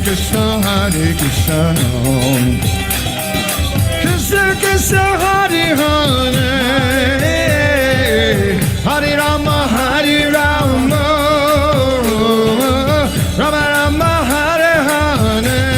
Krishna, Hare Krishna, Krishna Krishna, Hare Hare, Hare Rama, Hare Rama, Rama Rama, Hare Hare.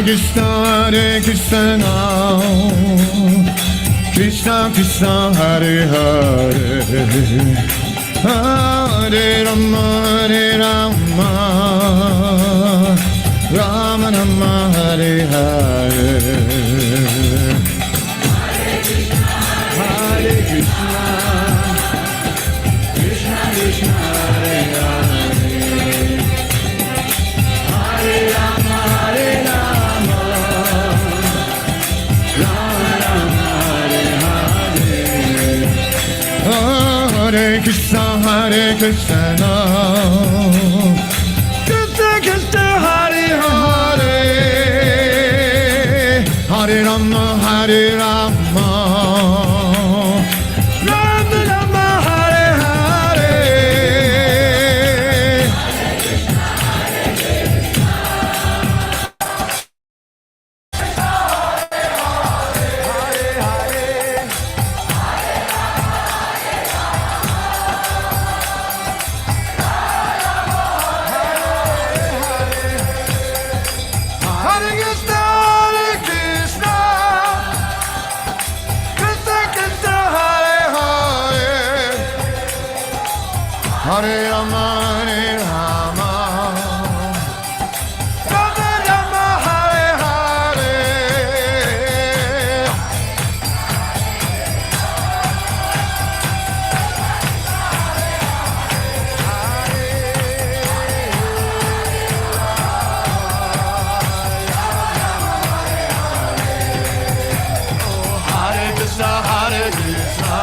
Krishna, Hare Krishna, Krishna Krishna, Hare Hare, Hare Rama, Hare Rama, Rama Rama, Hare Hare. Hare Krishna, Krishna Krishna, Hare Hare, Hare Rama, Hare Rama, Hare Krishna, Hare Krishna, Krishna Krishna, Hare Hare, Hare Rama, Hare Rama, Rama Rama, Hare Hare. Hare Rama, Hare Rama, Rama Rama, Hare Hare. Hare Krishna, Hare Krishna,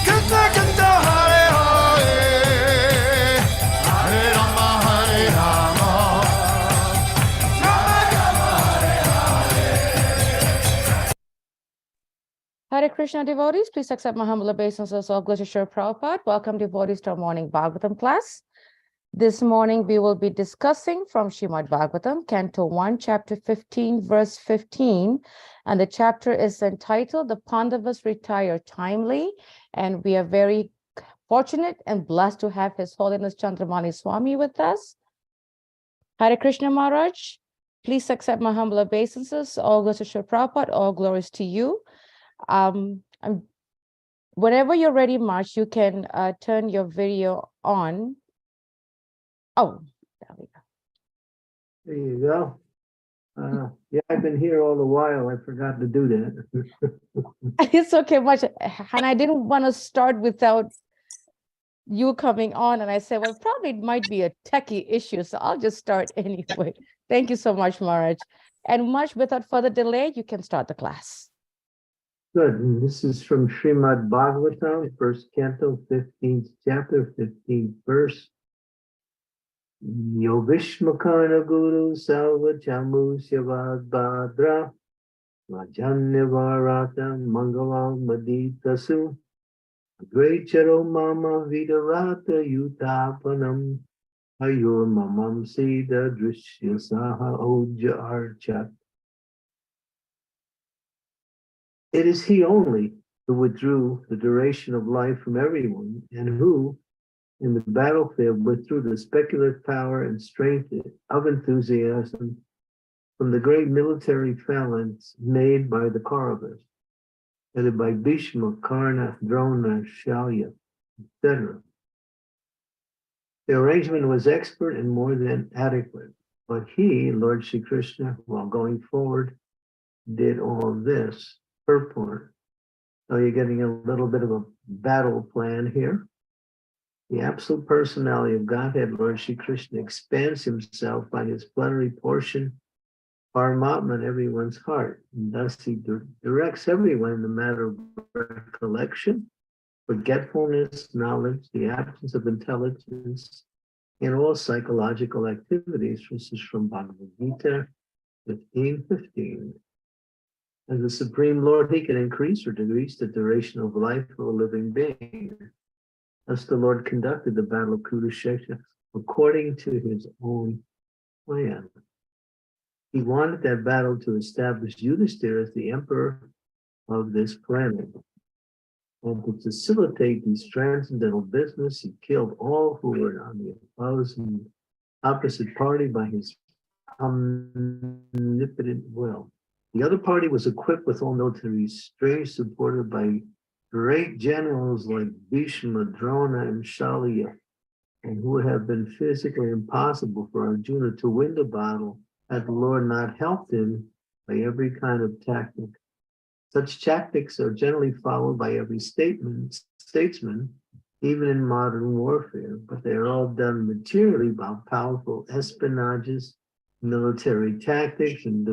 Krishna Krishna, Hare Hare, Hare Rama, Hare Rama, Rama Rama, Hare Hare. Hare Krishna devotees, please accept my humble obeisances. All glory to Srila Prabhupada. Welcome devotees to our morning Bhagavatam class. This morning we will be discussing from Srimad Bhagavatam, Canto 1, Chapter 15, verse 15. And the chapter is entitled, The Pandavas Retire Timely. And we are very fortunate and blessed to have His Holiness Candramauli Swami with us. Hare Krishna Maharaj, please accept my humble obeisances. All glories to Srila Prabhupada, all glories to you. Whenever you're ready, March, you can turn your video on. Oh, there we go. There you go. Yeah, I've been here all the while. I forgot to do that. It's okay, much. And I didn't want to start without you coming on. And I said, well, probably it might be a techie issue. So I'll just start anyway. Thank you so much, Maharaj. And much without further delay, you can start the class. Good. And this is from Srimad Bhagavatam, first canto, 15th chapter, 15th verse. Yo Vishmakana Guru Salva Chamu Sivad Badra Vajanyavarata Mangalam Maditasu Grecharo Mama Vidarata Yutapanam Ayor Mamam Sida Drishya Saha Oja Archat. It is he only who withdrew the duration of life from everyone, and who, in the battlefield, withdrew the speculative power and strength of enthusiasm from the great military phalanx made by the Kauravas, headed by Bhishma, Karna, Drona, Shalya, etc. The arrangement was expert and more than adequate, but he, Lord Shri Krishna, while going forward, did all of this purport. So you're getting a little bit of a battle plan here. The absolute personality of Godhead, Lord Shri Krishna, expands himself by his plenary portion, Paramatma, in everyone's heart. And thus he directs everyone in the matter of recollection, forgetfulness, knowledge, the absence of intelligence, and all psychological activities. This is from Bhagavad Gita 15:15. As the Supreme Lord, he can increase or decrease the duration of life of a living being. Thus the Lord conducted the battle of Kurukshetra according to his own plan. He wanted that battle to establish Yudhishthira as the emperor of this planet. And to facilitate these transcendental business, he killed all who were on the opposite party by his omnipotent will. The other party was equipped with all military strength, supported by great generals like Bhishma, Drona, and Shalya, and who would have been physically impossible for Arjuna to win the battle had the Lord not helped him by every kind of tactic. Such tactics are generally followed by every statesman, even in modern warfare, but they are all done materially by powerful espionages, military tactics, and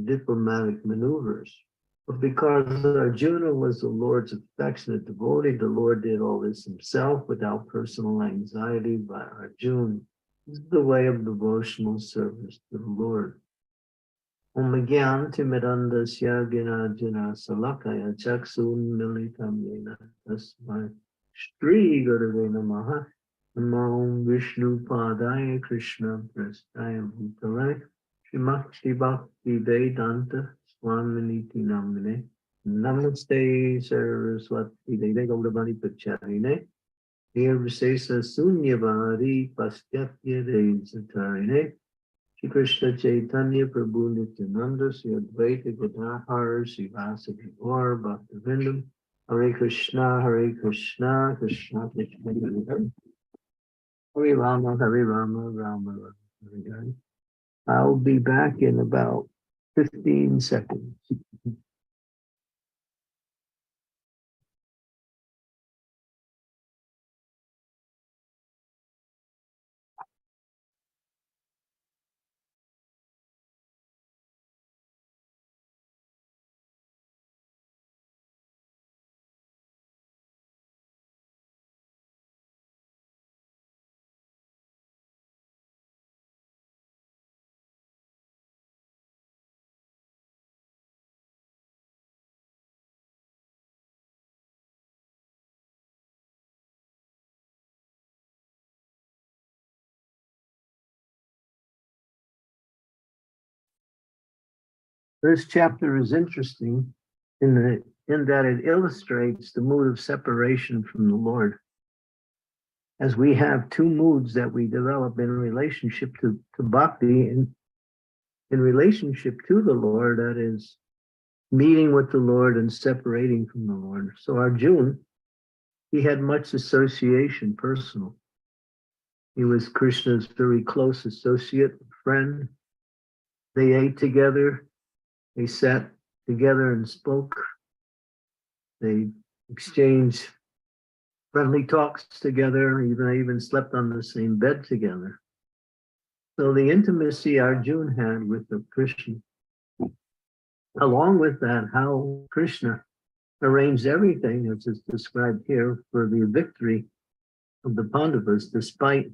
diplomatic maneuvers. But because Arjuna was the Lord's affectionate devotee, the Lord did all this himself without personal anxiety by Arjuna. This is the way of devotional service to the Lord. Om Gyanti Mirandasya Ginajana Salakaya Chaksun Militam Yena Tasmai Shri Gurave Namaha Namo Vishnu Padaya Krishna Prastaya Bhutale Shrimati Bhakti Vedanta Swaminiti Namine Namaste Saraswati Deve Gauravani Pacharine Nirvisesa Sunyavari Pastyatya Desatarine Shri Krishna Chaitanya Prabhu Nityananda Sri Advaita Gadadhar Srivasadi Gaur Bhaktivinoda Hare Krishna Krishna Krishna Hare Rama Rama Rama Hare. I'll be back in about 15 seconds. This chapter is interesting in that it illustrates the mood of separation from the Lord. As we have two moods that we develop in relationship to bhakti and in relationship to the Lord, that is meeting with the Lord and separating from the Lord. So Arjuna, he had much association, personal. He was Krishna's very close associate, friend. They ate together. They sat together and spoke. They exchanged friendly talks together. Even slept on the same bed together. So the intimacy Arjuna had with the Krishna, along with that, how Krishna arranged everything, as is described here, for the victory of the Pandavas, despite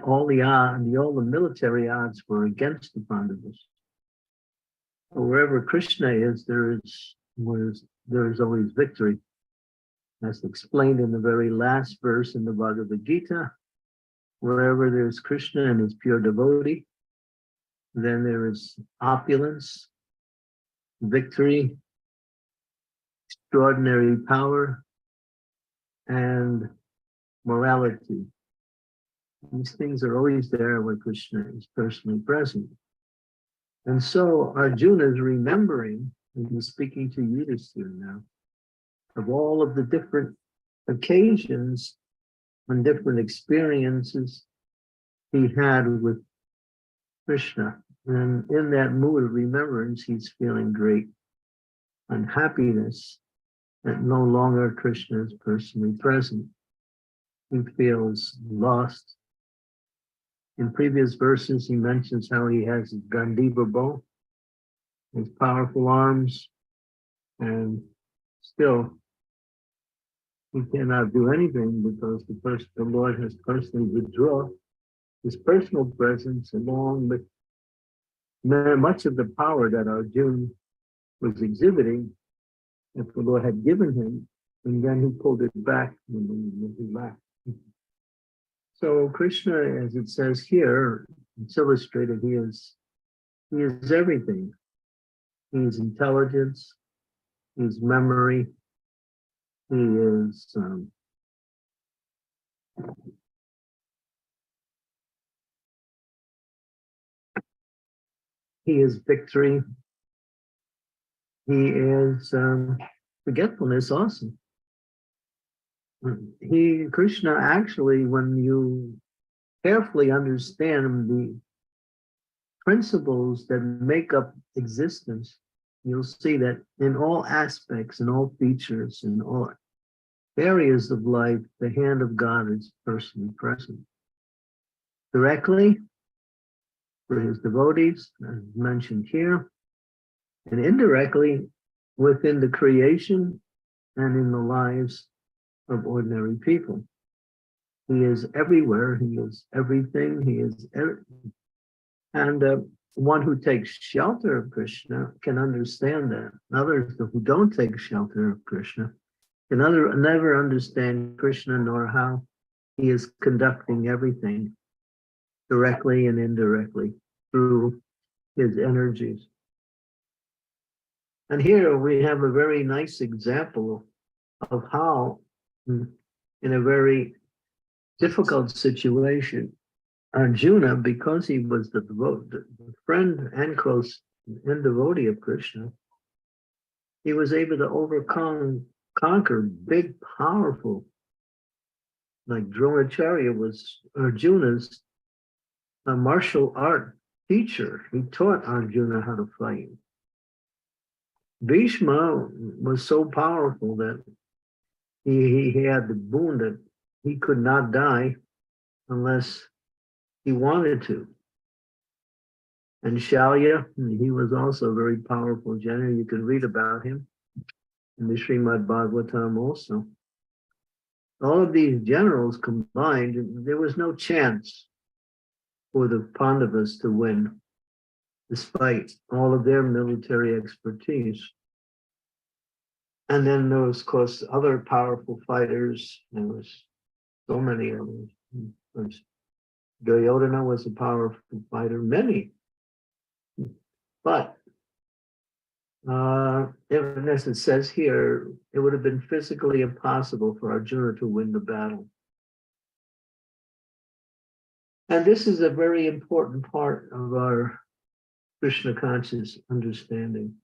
all the military odds were against the Pandavas. So wherever Krishna is, there is always victory. As explained in the very last verse in the Bhagavad Gita, wherever there's Krishna and his pure devotee, then there is opulence, victory, extraordinary power, and morality. These things are always there where Krishna is personally present. And so Arjuna is remembering, and he's speaking to Yudhisthira now, of all of the different occasions and different experiences he had with Krishna. And in that mood of remembrance, he's feeling great unhappiness that no longer Krishna is personally present. He feels lost. In previous verses, he mentions how he has his Gandiva bow, his powerful arms, and still he cannot do anything because the Lord has personally withdrawn his personal presence along with much of the power that Arjuna was exhibiting that the Lord had given him, and then he pulled it back when he left. So Krishna, as it says here, it's illustrated, he is everything. He's intelligence, he's memory, he is victory, he is forgetfulness also. Krishna actually, when you carefully understand the principles that make up existence, you'll see that in all aspects, in all features, in all areas of life, the hand of God is personally present. Directly for his devotees, as mentioned here, and indirectly within the creation and in the lives of ordinary people. He is everywhere, he is everything, he is everything. And one who takes shelter of Krishna can understand that. Others who don't take shelter of Krishna can never understand Krishna nor how he is conducting everything directly and indirectly through his energies. And here we have a very nice example of how, in a very difficult situation, Arjuna, because he was the friend and close and devotee of Krishna, he was able to conquer big, powerful, like Dronacharya was Arjuna's martial art teacher. He taught Arjuna how to fight. Bhishma was so powerful that he had the boon that he could not die unless he wanted to. And Shalya, he was also a very powerful general. You can read about him in the Srimad Bhagavatam also. All of these generals combined, there was no chance for the Pandavas to win, despite all of their military expertise. And then there was, of course, other powerful fighters. There was so many of them. Duryodhana was a powerful fighter, many. But as it says here, it would have been physically impossible for Arjuna to win the battle. And this is a very important part of our Krishna conscious understanding.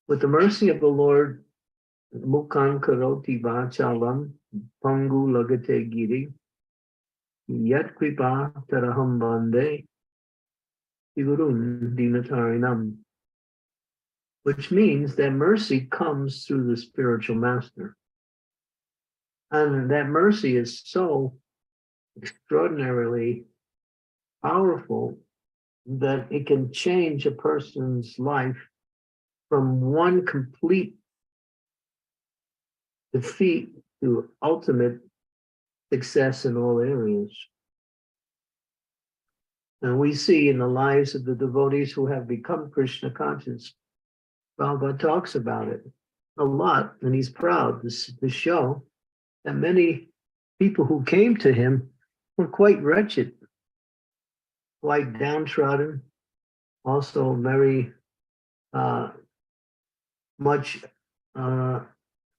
With the mercy of the Lord, Mukhan karoti vachalam pangu lagate giri yat kripa taraham bande igurun dinatarinam, which means that mercy comes through the spiritual master. And that mercy is so extraordinarily powerful that it can change a person's life from one complete defeat to ultimate success in all areas. And we see in the lives of the devotees who have become Krishna conscious, Prabhupada talks about it a lot, and he's proud to show that many people who came to him were quite wretched, quite downtrodden, also very much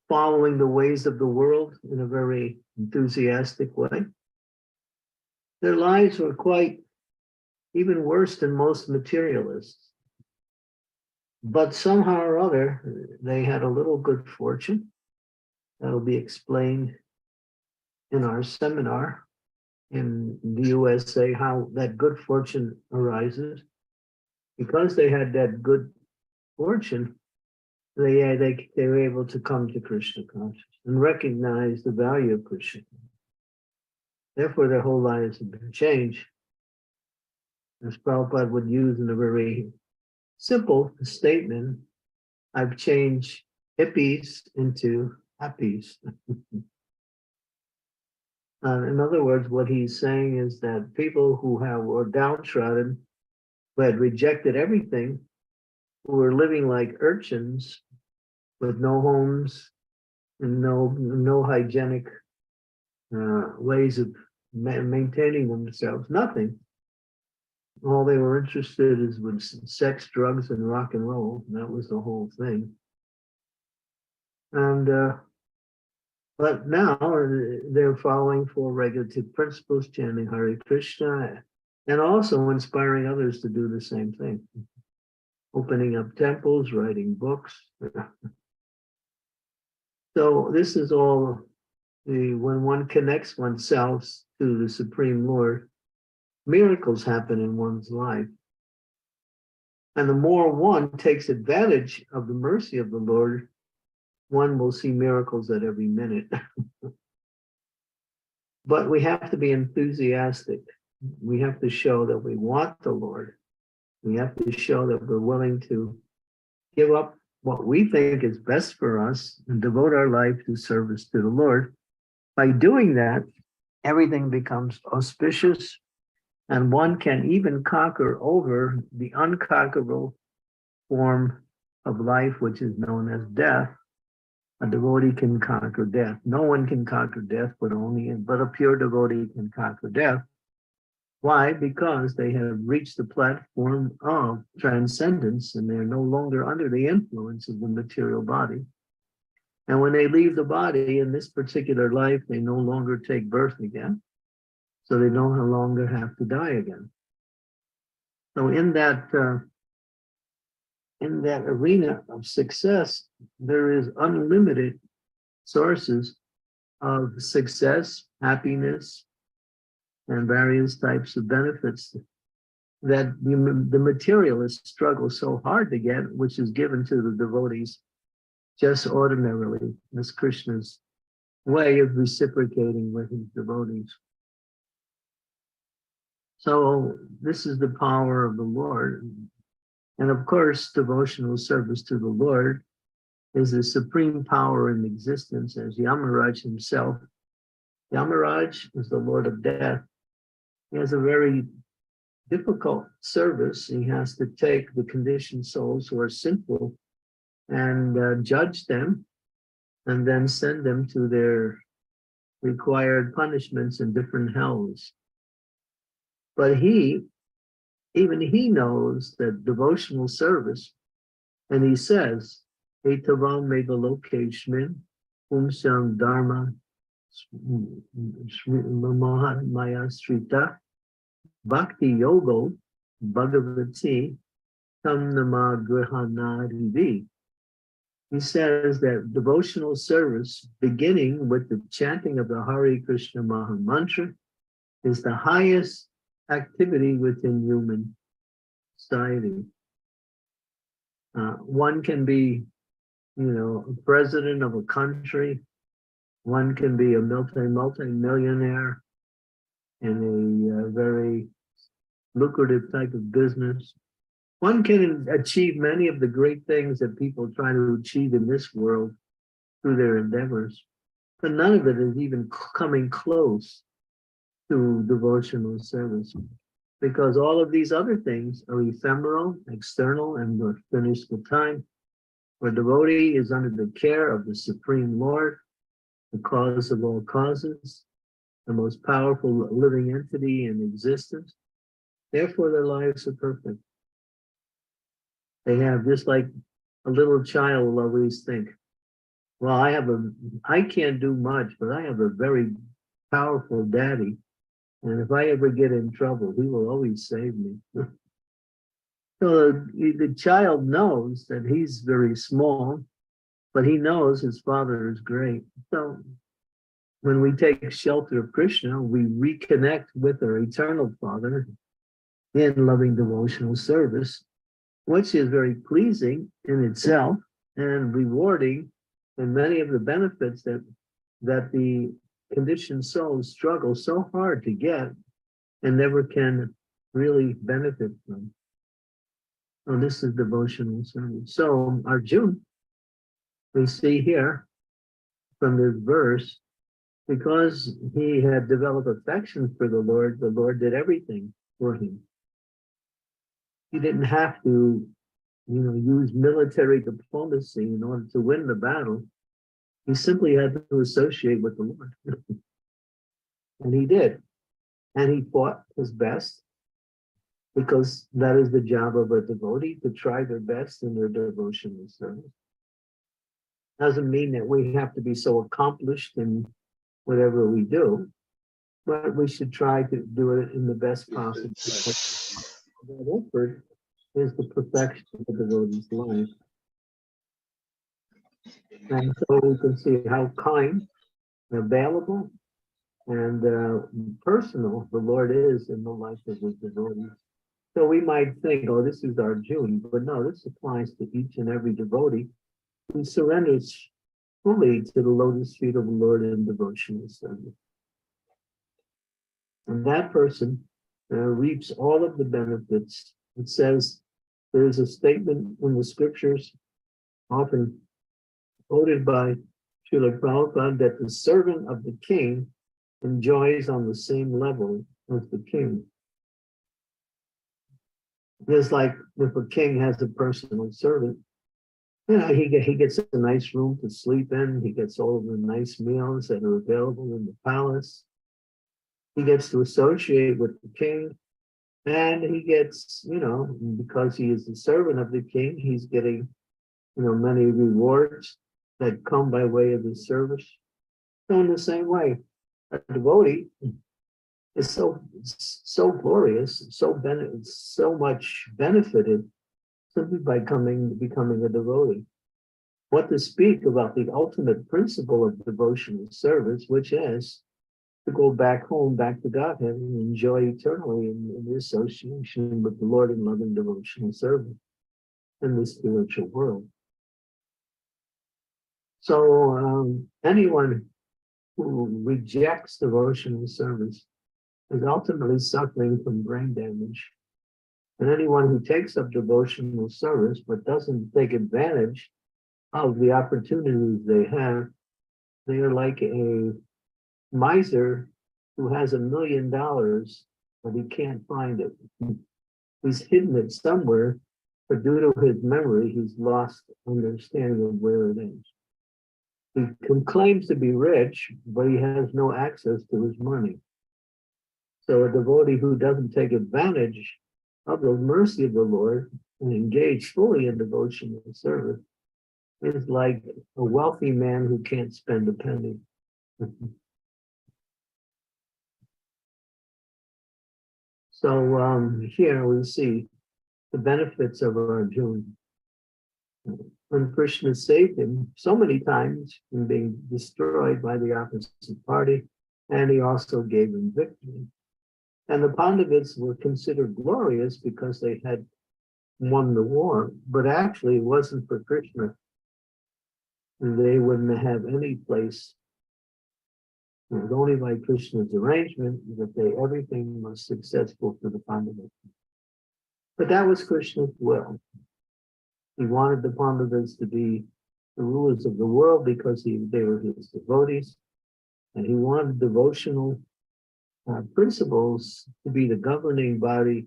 following the ways of the world in a very enthusiastic way. their lives were quite even worse than most materialists. But somehow or other, they had a little good fortune. That'll be explained in our seminar in the USA, how that good fortune arises. Because they had that good fortune, they were able to come to Krishna consciousness and recognize the value of Krishna. Therefore, their whole lives have been changed. As Prabhupada would use in a very simple statement, I've changed hippies into happies. In other words, what he's saying is that people who were downtrodden, who had rejected everything, who were living like urchins with no homes and no hygienic ways of maintaining themselves, nothing. All they were interested in was sex, drugs, and rock and roll. And that was the whole thing. And but now they're following four regulative principles, chanting Hare Krishna, and also inspiring others to do the same thing. Opening up temples, writing books. So this is all when one connects oneself to the Supreme Lord, miracles happen in one's life. And the more one takes advantage of the mercy of the Lord, one will see miracles at every minute. But we have to be enthusiastic. We have to show that we want the Lord. We have to show that we're willing to give up what we think is best for us and devote our life to service to the Lord. By doing that, everything becomes auspicious, and one can even conquer over the unconquerable form of life, which is known as death. A devotee can conquer death. No one can conquer death, but a pure devotee can conquer death. Why? Because they have reached the platform of transcendence, and they're no longer under the influence of the material body. And when they leave the body in this particular life, they no longer take birth again. So they no longer have to die again. So in that arena of success, there is unlimited sources of success, happiness, and various types of benefits that the materialists struggle so hard to get, which is given to the devotees just ordinarily, as Krishna's way of reciprocating with his devotees. So this is the power of the Lord. And of course, devotional service to the Lord is the supreme power in existence, as Yamaraj himself. Yamaraj is the Lord of death. He has a very difficult service. He has to take the conditioned souls who are sinful and judge them, and then send them to their required punishments in different hells. But even he knows that devotional service, and he says, Etavam megalokeshmin, umsam dharma maya srita, bhakti yogo, bhagavati, tam nama grihanarivi. He says that devotional service, beginning with the chanting of the Hare Krishna Maha Mantra, is the highest activity within human society. One can be, a president of a country. One can be a multi-millionaire in a very lucrative type of business. One can achieve many of the great things that people try to achieve in this world through their endeavors, but none of it is even coming close to devotional service, because all of these other things are ephemeral, external, and are finished with time. Where devotee is under the care of the Supreme Lord, the cause of all causes, the most powerful living entity in existence. Therefore, their lives are perfect. They have, just like a little child will always think, well, I can't do much, but I have a very powerful daddy. And if I ever get in trouble, he will always save me. So the child knows that he's very small, but he knows his father is great. So when we take shelter of Krishna, we reconnect with our eternal Father in loving devotional service, which is very pleasing in itself and rewarding, and many of the benefits that the conditioned souls struggle so hard to get and never can really benefit from. Oh, this is devotional service. So Arjuna, we see here from this verse, because he had developed affection for the Lord did everything for him. He didn't have to, use military diplomacy in order to win the battle. He simply had to associate with the Lord. And he did. And he fought his best, because that is the job of a devotee, to try their best in their devotional service. Doesn't mean that we have to be so accomplished in whatever we do, but we should try to do it in the best possible way. That effort is the perfection of the devotee's life. And so we can see how kind, available, and personal the Lord is in the life of his devotees. So we might think, oh, this is Arjuna, but no, this applies to each and every devotee who surrenders fully to the lotus feet of the Lord in devotional service. And that person reaps all of the benefits. It says, there's a statement in the scriptures, often quoted by Srila Prabhupada, that the servant of the king enjoys on the same level as the king. Just like if a king has a personal servant, he gets a nice room to sleep in. He gets all of the nice meals that are available in the palace. He gets to associate with the king. And he gets, because he is the servant of the king, he's getting, many rewards that come by way of his service. So in the same way, a devotee is so glorious, so much benefited simply by becoming a devotee. What to speak about the ultimate principle of devotional service, which is to go back home, back to Godhead, and enjoy eternally in the association with the Lord in loving devotional service in the spiritual world. So anyone who rejects devotional service is ultimately suffering from brain damage. And anyone who takes up devotional service but doesn't take advantage of the opportunities they have, they are like a miser who has $1 million, but he can't find it. He's hidden it somewhere, but due to his memory, he's lost understanding of where it is. He claims to be rich, but he has no access to his money. So a devotee who doesn't take advantage of the mercy of the Lord and engage fully in devotional service is like a wealthy man who can't spend a penny. So here we see the benefits of Arjuna. When Krishna saved him so many times from being destroyed by the opposite party, and he also gave him victory. And the Pandavas were considered glorious because they had won the war, but actually it wasn't for Krishna. They wouldn't have any place. It was only by Krishna's arrangement that everything was successful for the Pandavas. But that was Krishna's will. He wanted the Pandavas to be the rulers of the world because they were his devotees, and he wanted devotional principles to be the governing body,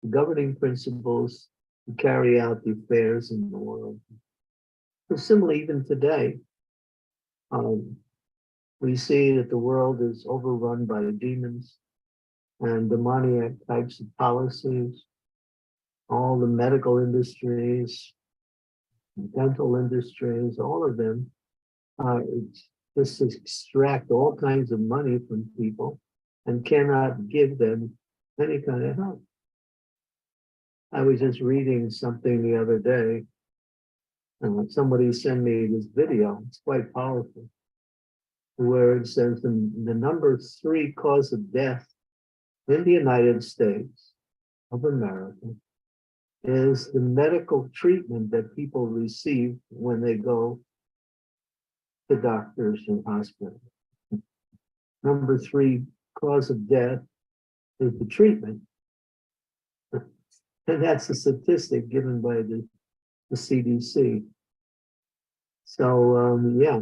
the governing principles to carry out the affairs in the world. So similarly, even today, we see that the world is overrun by demons and demoniac types of policies. All the medical industries, dental industries, all of them just extract all kinds of money from people and cannot give them any kind of help. I was just reading something the other day, and somebody sent me this video. It's quite powerful, where it says the number 3 cause of death in the United States of America is the medical treatment that people receive when they go to doctors and hospitals. Number 3 cause of death is the treatment. And that's a statistic given by the CDC. So, yeah,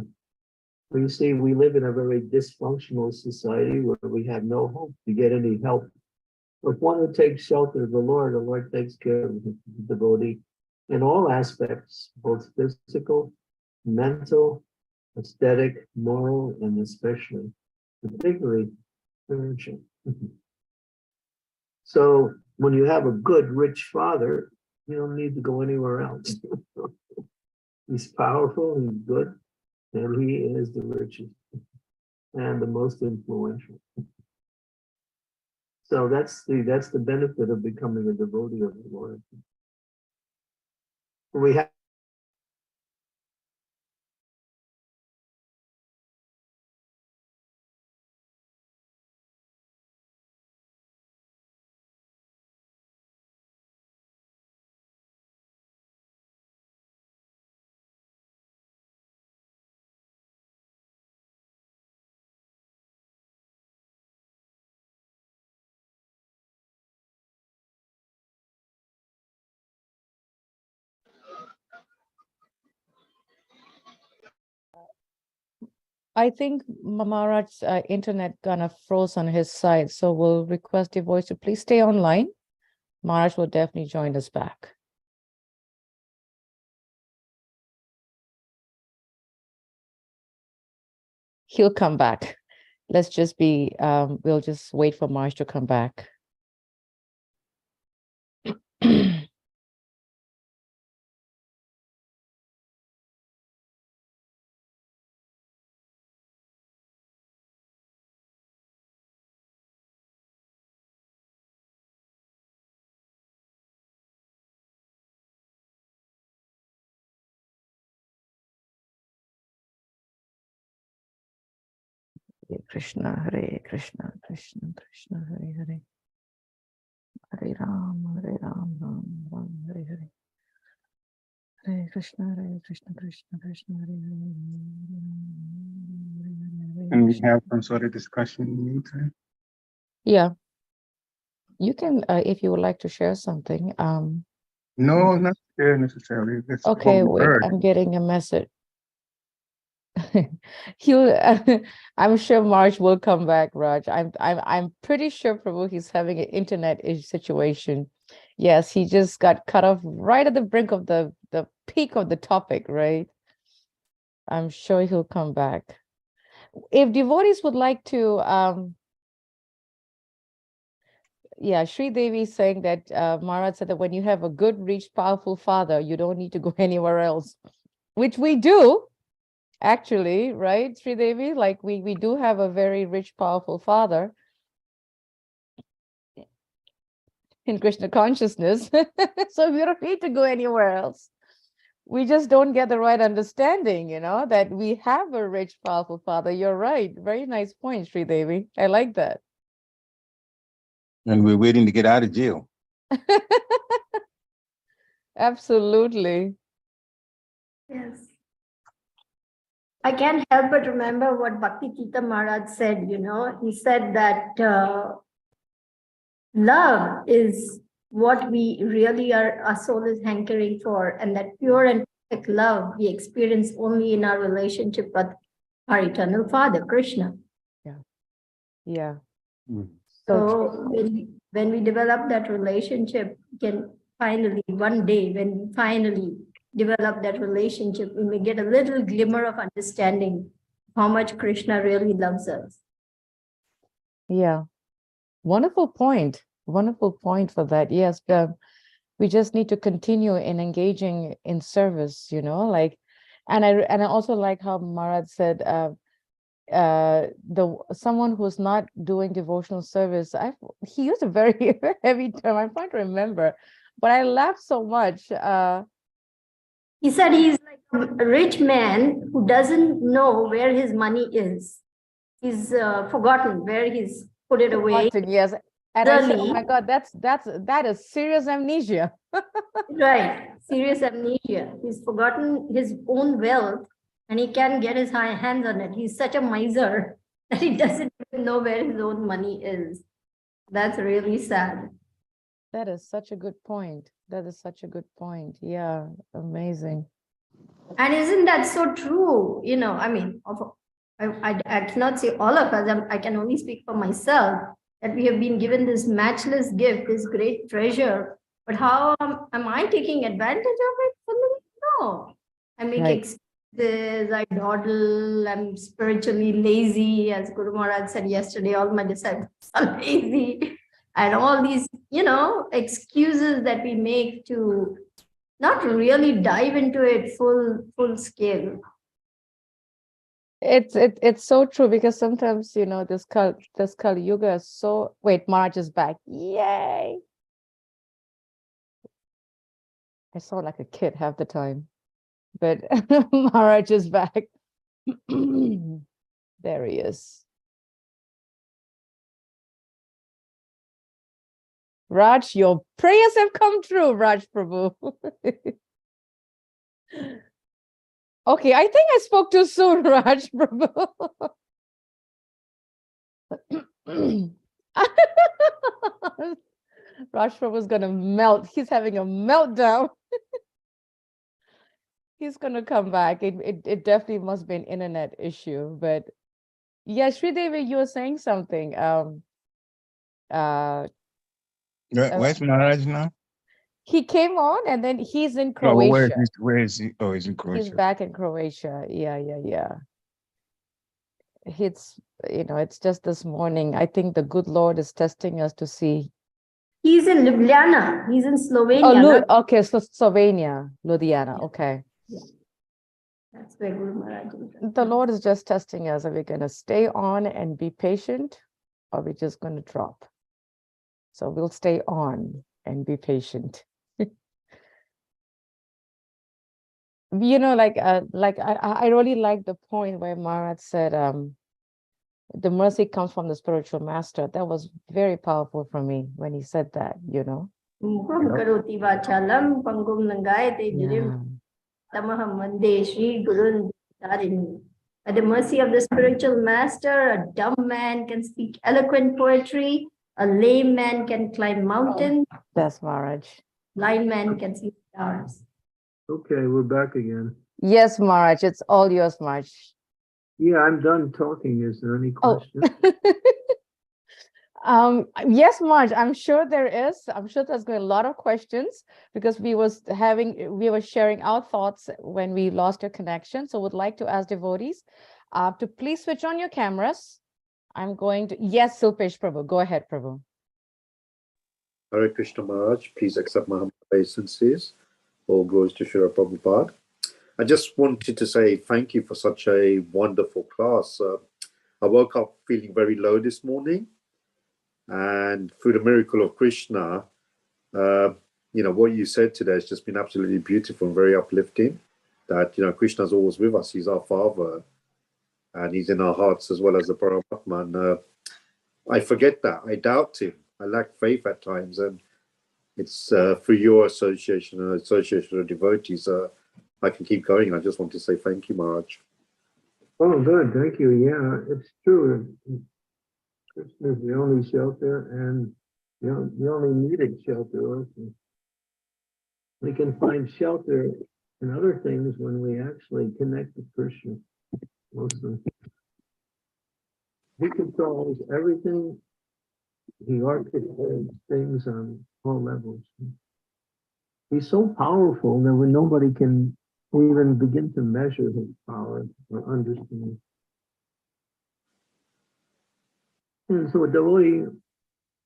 you see, we live in a very dysfunctional society where we have no hope to get any help. If one who takes shelter of the Lord takes care of the devotee in all aspects, both physical, mental, aesthetic, moral, and especially, particularly spiritual. So when you have a good, rich father, you don't need to go anywhere else. He's powerful, he's good, and he is the richest and the most influential. So that's the benefit of becoming a devotee of the Lord. We have I think Maharaj's internet kind of froze on his side, so we'll request devotees to please stay online. Maharaj will definitely join us back. He'll come back. Let's just be, we'll just wait for Maharaj to come back. Hare Krishna, Krishna, Krishna, Hare Hare. Hare Ram, Ram Ram, Hare Hare. Hare Krishna, Krishna, Krishna, Hare Hare. And we have some sort of discussion in the meantime. Yeah. You can, if you would like to share something. No, not there necessarily. That's Okay, what we wait, heard. I'm getting a message. He'll, I'm sure March will come back, Raj. I'm pretty sure Prabhu he's having an internet situation. Yes, he just got cut off right at the brink of the peak of the topic, right? I'm sure he'll come back. If devotees would like to, yeah, Sri Devi is saying that Maharaj said that when you have a good, rich, powerful father, you don't need to go anywhere else, which we do. Actually, right, Sri Devi, like we do have a very rich, powerful father in Krishna consciousness. So we don't need to go anywhere else. We just don't get the right understanding, that we have a rich, powerful father. You're right. Very nice point, Sri Devi. I like that. And we're waiting to get out of jail. Absolutely. Yes. I can't help but remember what Bhakti Tita Maharaj said, he said that love is what we really our soul is hankering for, and that pure and perfect love we experience only in our relationship with our eternal Father, Krishna. Yeah. So when we develop that relationship, we can finally, one day, when we finally develop that relationship, we may get a little glimmer of understanding how much Krishna really loves us. Yeah. Wonderful point. Wonderful point for that. Yes. We just need to continue in engaging in service, and I also like how Maharaj said, someone who's not doing devotional service, he used a very heavy term. I'm trying to remember, but I laughed so much. He said he's like a rich man who doesn't know where his money is. He's forgotten where he's put it away. Forgotten, yes. And I said, oh my God, that is serious amnesia. Right, serious amnesia. He's forgotten his own wealth and he can't get his hands on it. He's such a miser that he doesn't even know where his own money is. That's really sad. That is such a good point. That is such a good point. Yeah, amazing. And isn't that so true? You know, I mean, I cannot say all of us, I can only speak for myself, that we have been given this matchless gift, this great treasure. But how am I taking advantage of it? No. I make Right. excuses, I dawdle, I'm spiritually lazy. As Guru Maharaj said yesterday, all my disciples are lazy. And all these, excuses that we make to not really dive into it full scale. It's so true, because sometimes, this Kali Yuga is so. Wait, Maharaj is back. Yay! I sound like a kid half the time, but Maharaj is back. There he is. Raj, your prayers have come true, Raj Prabhu. Okay, I think I spoke too soon, Raj Prabhu. Raj Prabhu's gonna melt. He's having a meltdown. He's gonna come back. It definitely must be an internet issue. But yeah, Sridevi, you were saying something. Where's Maharaj now? He came on and then he's in Oh, Croatia. where is he? Oh, he's in Croatia. He's back in Croatia. Yeah. It's just this morning. I think the good Lord is testing us to see. He's in Ljubljana. He's in Slovenia. Oh, okay, so Slovenia, Ljubljana. Okay. Yeah. That's where Guru Maharaj is. The Lord is just testing us. Are we going to stay on and be patient, or are we just going to drop? So we'll stay on and be patient. I really like the point where Maharaj said, the mercy comes from the spiritual master. That was very powerful for me when he said that, Karoti vachalam, pangum nangayate jirim, tamaham mande Shri Gurun Tarini. At the mercy of the spiritual master, a dumb man can speak eloquent poetry, a lame man can climb mountains, That's Maharaj. blind man can see stars. Okay, we're back again. Yes, Maharaj, it's all yours, Maharaj. Yeah, I'm done talking. Is there any question? Yes, Maharaj, I'm sure there is. I'm sure there's going to be a lot of questions, because we were sharing our thoughts when we lost your connection. So would like to ask devotees to please switch on your cameras. Yes, Silpesh Prabhu, go ahead, Prabhu. Hare Krishna Maharaj, please accept my humble obeisances. All glories to Srila Prabhupada. I just wanted to say thank you for such a wonderful class. I woke up feeling very low this morning, and through the miracle of Krishna, what you said today has just been absolutely beautiful and very uplifting. That Krishna's always with us. He's our Father, and He's in our hearts as well as the Paramatma. And I forget that. I doubt Him. I lack faith at times, and it's through your association and association of devotees I can keep going. I just want to say thank you, Maharaj. Oh, good. Thank you. Yeah, it's true. Krishna is the only shelter and the only needed shelter also. We can find shelter in other things when we actually connect with Krishna. Mostly. He controls everything. He orchestrates things on all levels. He's so powerful that when nobody can even begin to measure his power or understand. And so a devotee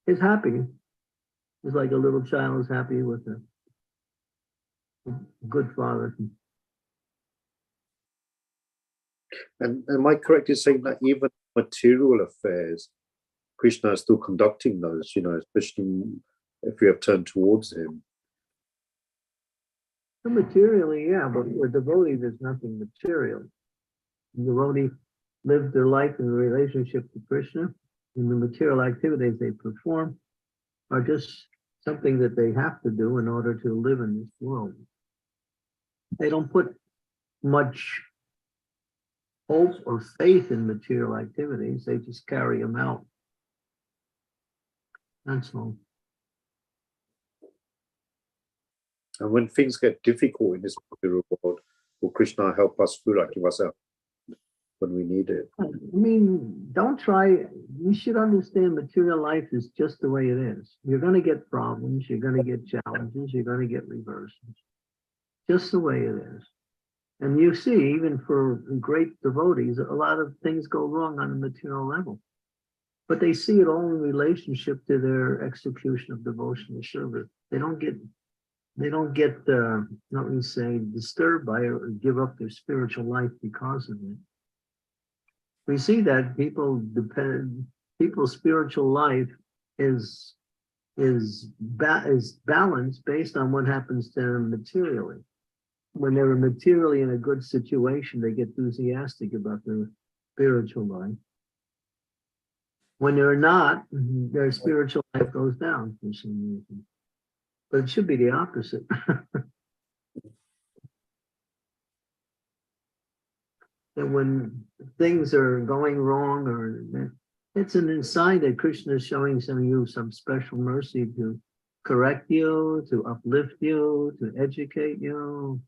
is happy. It's like a little child is happy with a good father. And am I correct in saying that even material affairs, Krishna is still conducting those, especially if we have turned towards him? Materially, yeah, but for devotee, there's nothing material. The devotee lives their life in relationship to Krishna, and the material activities they perform are just something that they have to do in order to live in this world. They don't put much hope or faith in material activities, they just carry them out. That's all. And when things get difficult in this material world, will Krishna help us through, like give us help when we need it? I mean, don't try, you should understand material life is just the way it is. You're going to get problems, you're going to get challenges, you're going to get reversals. Just the way it is. And you see, even for great devotees, a lot of things go wrong on the material level. But they see it all in relationship to their execution of devotional service. They don't get not me say, disturbed by it or give up their spiritual life because of it. We see that people's spiritual life is balanced based on what happens to them materially. When they're materially in a good situation, they get enthusiastic about their spiritual life. When they're not, their spiritual life goes down for some reason. But it should be the opposite. That when things are going wrong, or it's an sign that Krishna is showing you some special mercy to correct you, to uplift you, to educate you,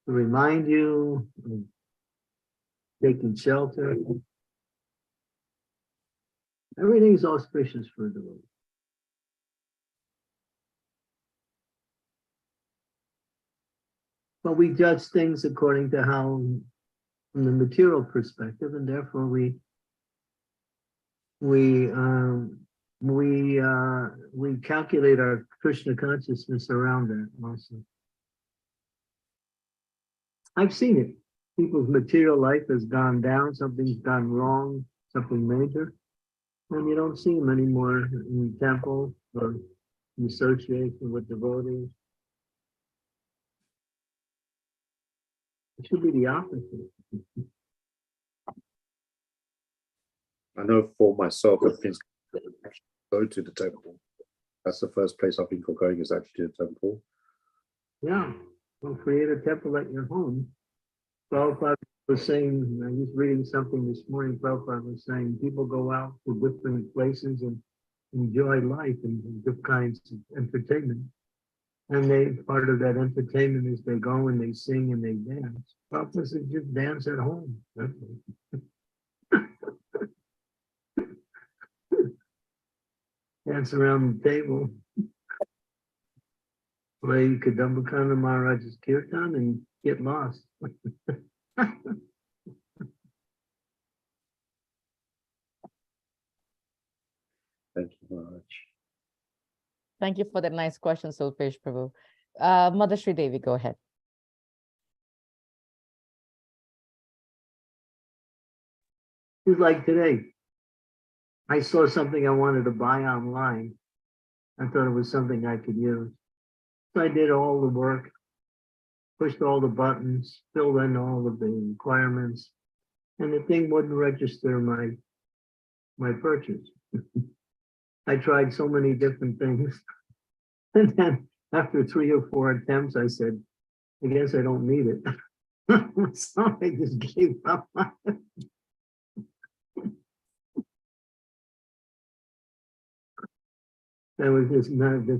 to remind you of taking shelter. Everything is auspicious for the devotee. But we judge things according to how, from the material perspective, and therefore we calculate our Krishna consciousness around that also. I've seen it. People's material life has gone down, something's gone wrong, something major, and you don't see them anymore in the temple or in association with devotees. It should be the opposite. I know for myself, if things go to the temple, that's the first place I think of going is actually the temple. Yeah, well, create a temple at your home. Prabhupada was saying, I was reading something this morning, Prabhupada was saying, people go out to different places and enjoy life and different kinds of entertainment. And part of that entertainment is they go and they sing and they dance. Prabhupada said, just dance at home. That's all. Dance around the table. Play Kadambakanda Maharaj's kirtan and get lost. Thank you very much. Thank you for that nice question, Sulpesh Prabhu. Mother Sri Devi, go ahead. It's like today. I saw something I wanted to buy online. I thought it was something I could use. So I did all the work, pushed all the buttons, filled in all of the requirements, and the thing wouldn't register my purchase. I tried so many different things. And then after 3 or 4 attempts, I said, I guess I don't need it. So I just gave up on it. I was just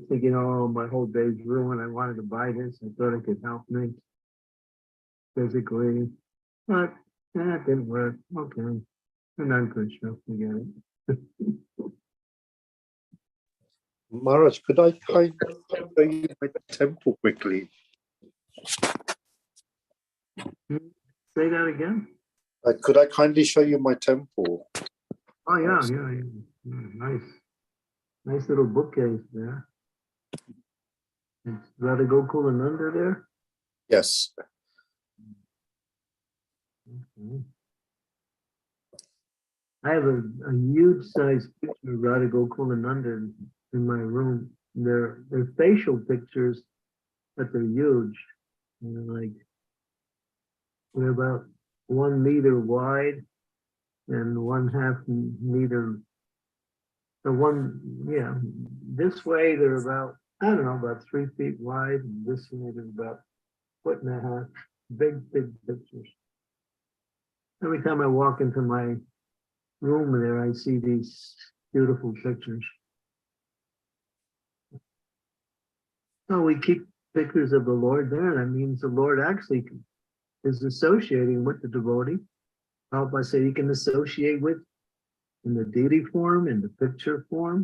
thinking, oh, my whole day's ruined. I wanted to buy this. I thought it could help me physically. But that didn't work. Okay. And I'm Krishna, forget it. Maharaj, could I kind of show you my temple quickly? Say that again? Could I kindly show you my temple? Oh, yeah. Nice. Nice little bookcase there. It's Radha Gokulananda there? Yes. Okay. I have a huge size picture of Radha Gokulananda in my room. They're facial pictures, but they're huge. Like they're about 1 meter wide and 1/2 meter. So this way they're about, I don't know, about 3 feet wide. And this way they're about 1.5 feet. Big pictures. Every time I walk into my room there, I see these beautiful pictures. So we keep pictures of the Lord there. That means the Lord actually is associating with the devotee. I say you can associate with in the deity form, in the picture form.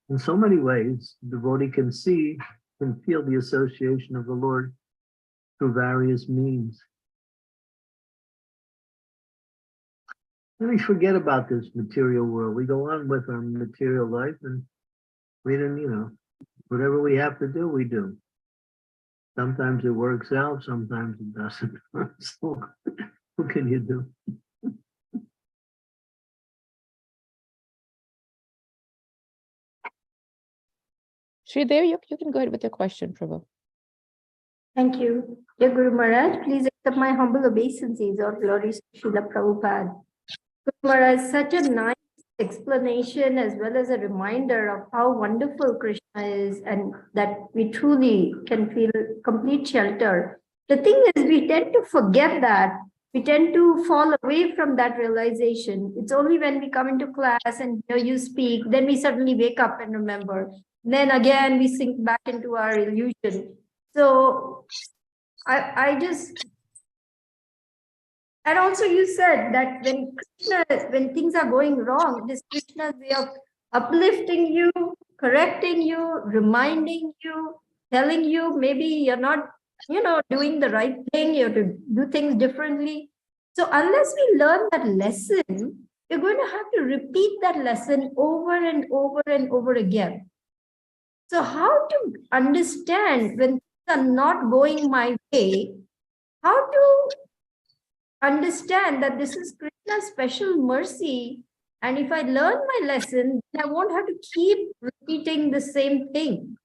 In so many ways, the devotee can see and feel the association of the Lord through various means. And we forget about this material world. We go on with our material life and we didn't, whatever we have to do, we do. Sometimes it works out, sometimes it doesn't. So what can you do? Sridevi, you can go ahead with your question, Prabhu. Thank you. Dear Guru Maharaj, please accept my humble obeisances. All glories to Srila Prabhupada. Guru Maharaj, such a nice explanation as well as a reminder of how wonderful Krishna is and that we truly can feel complete shelter. The thing is, we tend to forget that. We tend to fall away from that realization. It's only when we come into class and hear you speak, then we suddenly wake up and remember. Then again, we sink back into our illusion. So and also you said that when things are going wrong, it is Krishna's way of uplifting you, correcting you, reminding you, telling you maybe you're not, doing the right thing, you have to do things differently. So unless we learn that lesson, you're going to have to repeat that lesson over and over and over again. So how to understand when things are not going my way, how to understand that this is Krishna's special mercy, and if I learn my lesson, I won't have to keep repeating the same thing.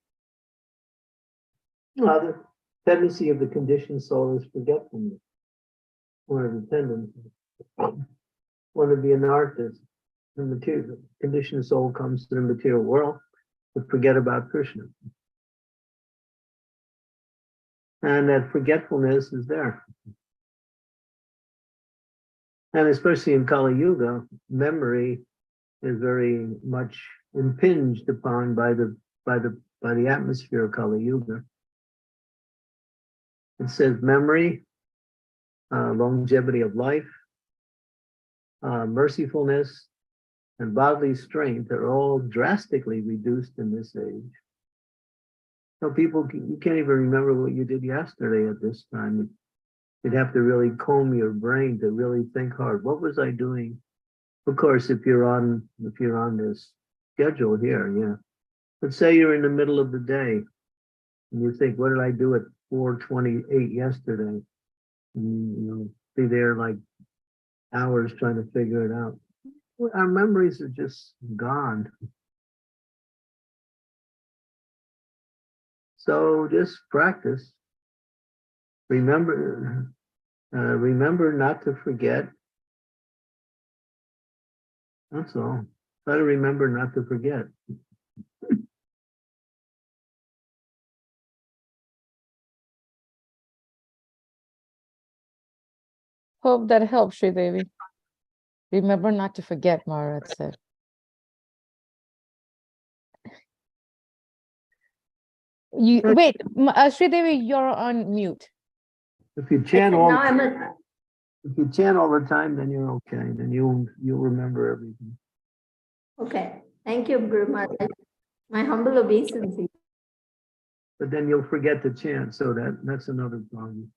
Well, the tendency of the conditioned soul is forgetfulness. One of the tendencies. Want to be an artist. The material conditioned soul comes to the material world to forget about Krishna. And that forgetfulness is there. And especially in Kali Yuga, memory is very much impinged upon by the atmosphere of Kali Yuga. It says memory, longevity of life, mercifulness, and bodily strength are all drastically reduced in this age. So you can't even remember what you did yesterday at this time. You'd have to really comb your brain to really think hard. What was I doing? Of course, if you're on this schedule here, yeah. Let's say you're in the middle of the day and you think, what did I do at 4:28 yesterday? And you'll be there like hours trying to figure it out. Our memories are just gone. So just practice. Remember not to forget. That's all. Try to remember not to forget. Hope that helps, Sridevi. Remember not to forget, Maharaj said. Wait, Sridevi, you're on mute. If you chant all Now if you chant all the time, then you're okay. Then you'll remember everything. okay. Thank you, Guru Maharaj. My humble obeisance. But then you'll forget to chant, so that's another problem.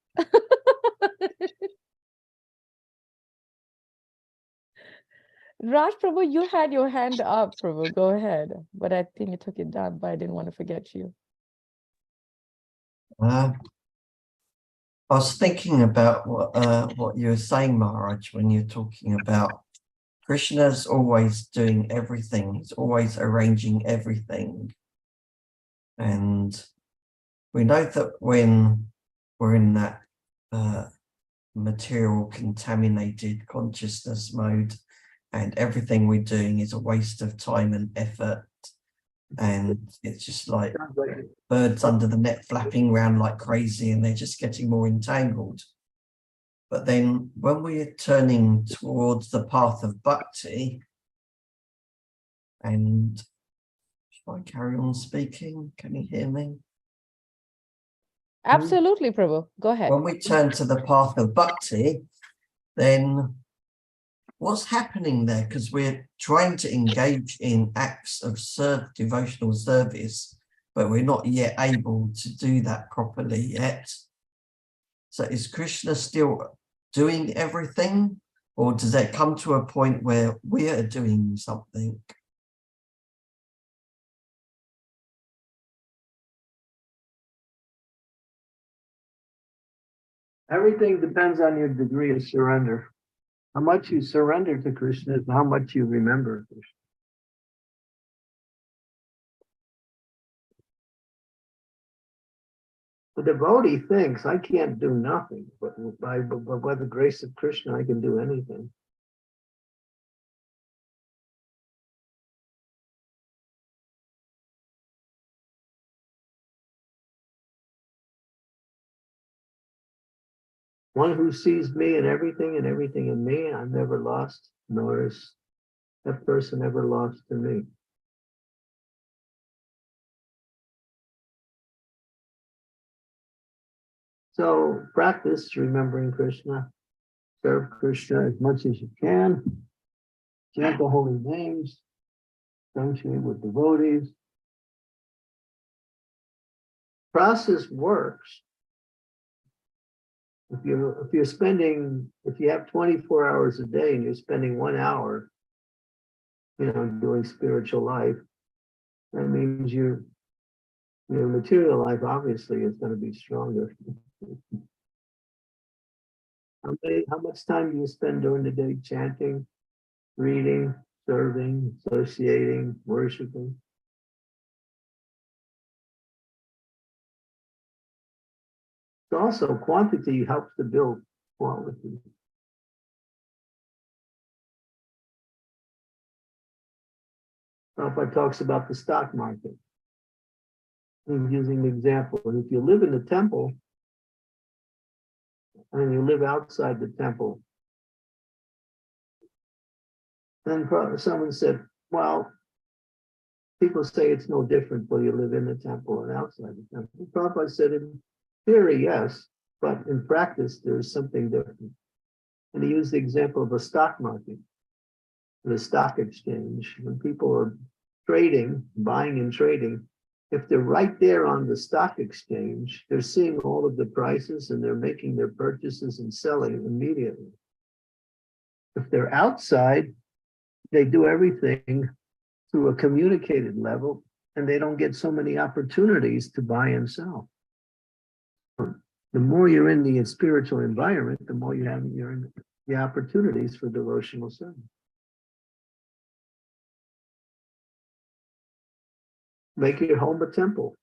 Raj Prabhu, you had your hand up, Prabhu. Go ahead. But I think you took it down, but I didn't want to forget you. I was thinking about what you were saying, Maharaj, when you're talking about Krishna's always doing everything. He's always arranging everything. And we know that when we're in that material contaminated consciousness mode, and everything we're doing is a waste of time and effort, and it's just like birds under the net flapping around like crazy, and they're just getting more entangled. But then when we're turning towards the path of bhakti, and shall I carry on speaking? Can you hear me? Absolutely, Prabhu. Go ahead. When we turn to the path of bhakti, then what's happening there? Because we're trying to engage in acts of devotional service, but we're not yet able to do that properly yet. So is Krishna still doing everything, or does it come to a point where we are doing something? Everything depends on your degree of surrender. How much you surrender to Krishna is how much you remember Krishna. The devotee thinks, I can't do nothing, but by the grace of Krishna, I can do anything. One who sees me and everything in me, I'm never lost, nor is that person ever lost to me. So practice remembering Krishna, serve Krishna as much as you can, chant the holy names, associate with devotees. Process works. If you have 24 hours a day and you're spending 1 hour, doing spiritual life, that means your material life obviously is going to be stronger. How much time do you spend during the day chanting, reading, serving, associating, worshiping? Also, quantity helps to build quality. Prabhupada talks about the stock market. He's using the example. If you live in the temple and you live outside the temple, then someone said, well, people say it's no different whether you live in the temple and outside the temple. Prabhupada said, in theory, yes, but in practice, there's something different. And he used the example of a stock market, the stock exchange. When people are trading, buying and trading, if they're right there on the stock exchange, they're seeing all of the prices and they're making their purchases and selling immediately. If they're outside, they do everything through a communicated level and they don't get so many opportunities to buy and sell. The more you're in the spiritual environment, the more you're in the opportunities for devotional service. Make your home a temple.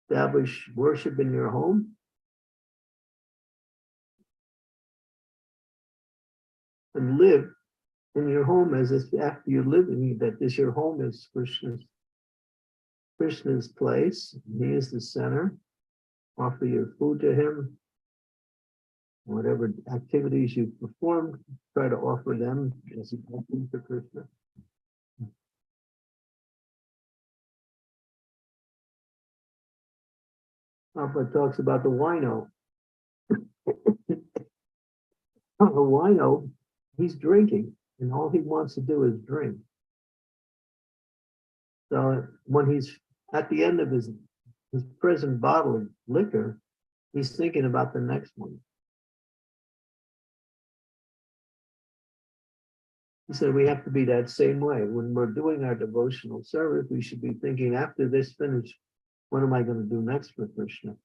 Establish worship in your home. And live in your home as if after you live in it, that your home is Krishna's place. He is the center. Offer your food to him. Whatever activities you perform, try to offer them as a blessing to Krishna. Prabhupada talks about the wino. The wino, he's drinking, and all he wants to do is drink. So when he's at the end of his present bottle of liquor, he's thinking about the next one. He said we have to be that same way. When we're doing our devotional service, we should be thinking, after this finish, what am I going to do next for Krishna?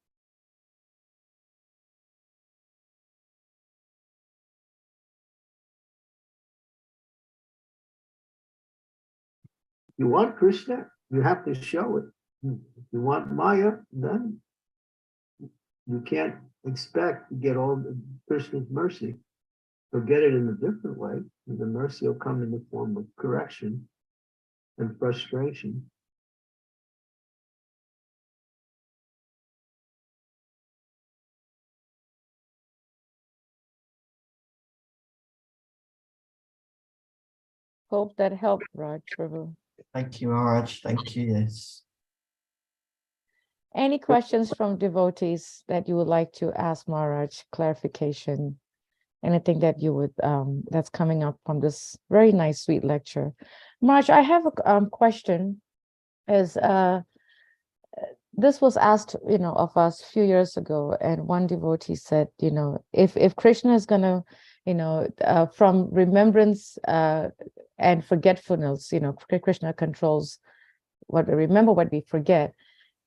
You want Krishna, you have to show it. If you want Maya, then you can't expect to get all the Krishna's mercy. So get it in a different way, and the mercy will come in the form of correction and frustration. Hope that helped, Raj Prabhu. Thank you, Maharaj. Thank you. Yes. Any questions from devotees that you would like to ask Maharaj? Clarification, anything that you would that's coming up from this very nice, sweet lecture. Maharaj, I have a question. Is this was asked, of us a few years ago, and one devotee said, if Krishna is gonna, from remembrance and forgetfulness, Krishna controls what we remember, what we forget.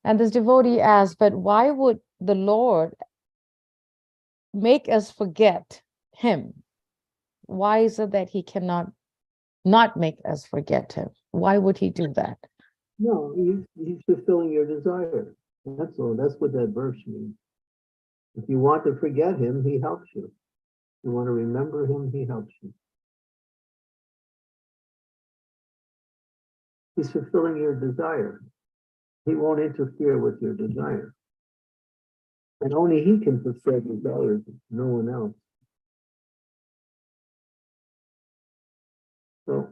And this devotee asked, but why would the Lord make us forget him? Why is it that he cannot not make us forget him? Why would he do that? No, he's fulfilling your desire. That's all. That's what that verse means. If you want to forget him, he helps you. If you want to remember him, he helps you. He's fulfilling your desire. He won't interfere with your desire. And only he can fulfill desires, no one else. So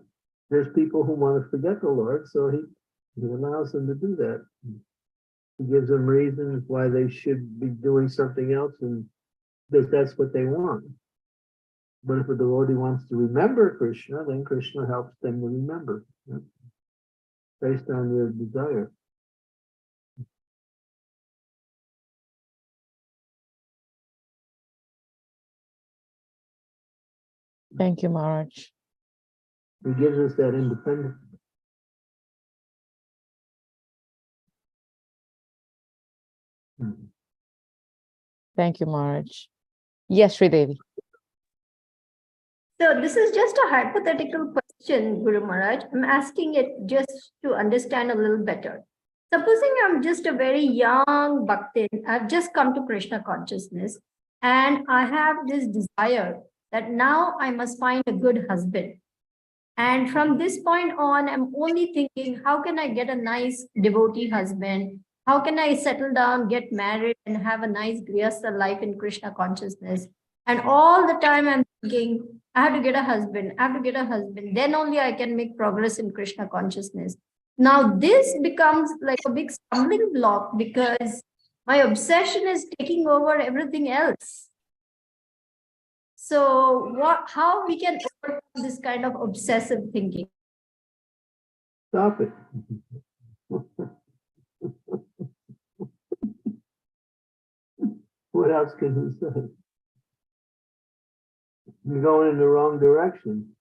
there's people who want to forget the Lord, so he allows them to do that. He gives them reasons why they should be doing something else, and because that's what they want. But if a devotee wants to remember Krishna, then Krishna helps them to remember, based on their desire. Thank you, Maharaj. He gives us that independence. Thank you, Maharaj. Yes, Sridevi. So this is just a hypothetical question, Guru Maharaj. I'm asking it just to understand a little better. Supposing I'm just a very young bhaktin, I've just come to Krishna consciousness, and I have this desire that now I must find a good husband. And from this point on, I'm only thinking, how can I get a nice devotee husband? How can I settle down, get married, and have a nice grihastha life in Krishna consciousness? And all the time I'm thinking, I have to get a husband, I have to get a husband. Then only I can make progress in Krishna consciousness. Now this becomes like a big stumbling block because my obsession is taking over everything else. So how we can overcome this kind of obsessive thinking? Stop it. What else can he say? You're going in the wrong direction.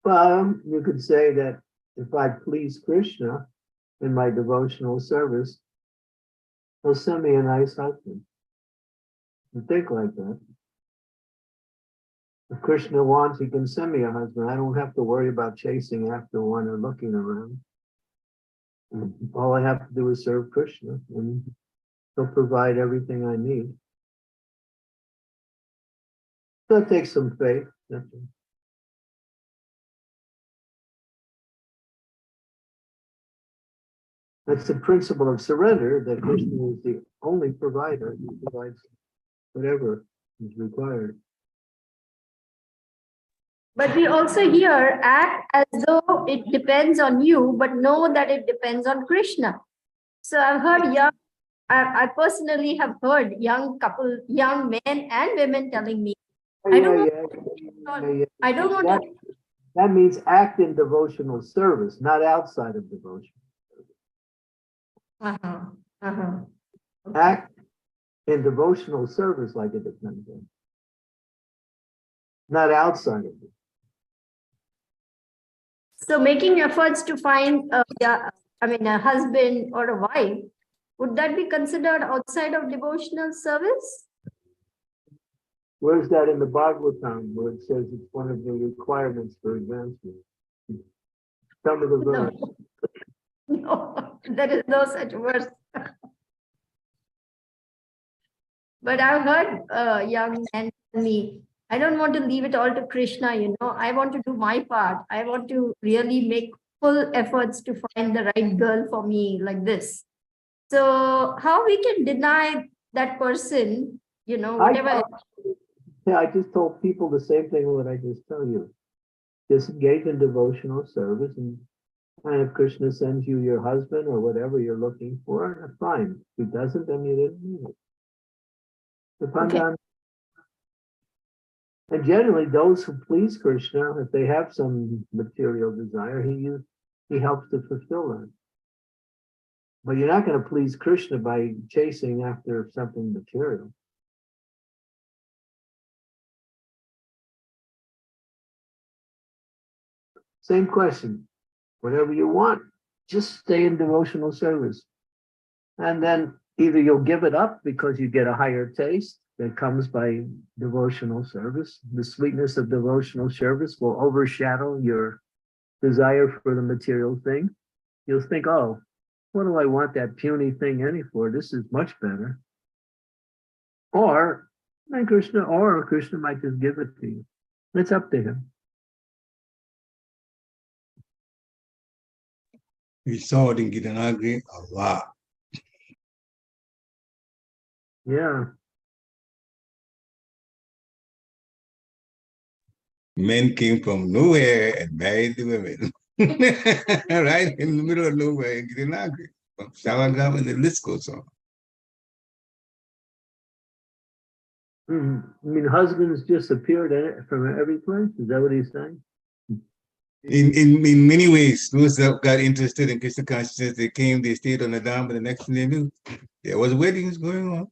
Well, you could say that if I please Krishna in my devotional service, he'll send me a nice husband. You think like that. If Krishna wants, he can send me a husband. I don't have to worry about chasing after one or looking around. All I have to do is serve Krishna, and he'll provide everything I need. So it takes some faith. That's the principle of surrender, that Krishna is the only provider. He provides whatever is required. But we also here act as though it depends on you, but know that it depends on Krishna. So I've heard I personally have heard young men and women telling me, I don't want to. That means act in devotional service, not outside of devotion. Act in devotional service like it depends on, not outside of it. So making efforts to find a husband or a wife, would that be considered outside of devotional service? Where's that in the Bhagavatam where it says it's one of the requirements for advancement? Tell me the verse. No, there is no such verse. But I've heard a young man tell me, I don't want to leave it all to Krishna, I want to do my part. I want to really make full efforts to find the right girl for me like this. So how we can deny that person, whatever. I just told people the same thing what I just tell you. Just engage in devotional service, and if Krishna sends you your husband or whatever you're looking for, that's fine. If he doesn't, then you didn't need it. Depend on. And generally, those who please Krishna, if they have some material desire, he helps to fulfill that. But you're not going to please Krishna by chasing after something material. Same question. Whatever you want, just stay in devotional service. And then either you'll give it up because you get a higher taste that comes by devotional service. The sweetness of devotional service will overshadow your desire for the material thing. You'll think, oh, what do I want that puny thing any for? This is much better. Or Krishna might just give it to you. It's up to him. We saw it in Gitanagri a lot. Yeah. Men came from nowhere and married the women. Right in the middle of nowhere in Gitanagri. From Shalagam, and the list goes on. You mean husbands just appeared from every place? Is that what he's saying? In many ways, those that got interested in Krishna consciousness, they came, they stayed on the dam, but the next thing they knew, there was weddings going on.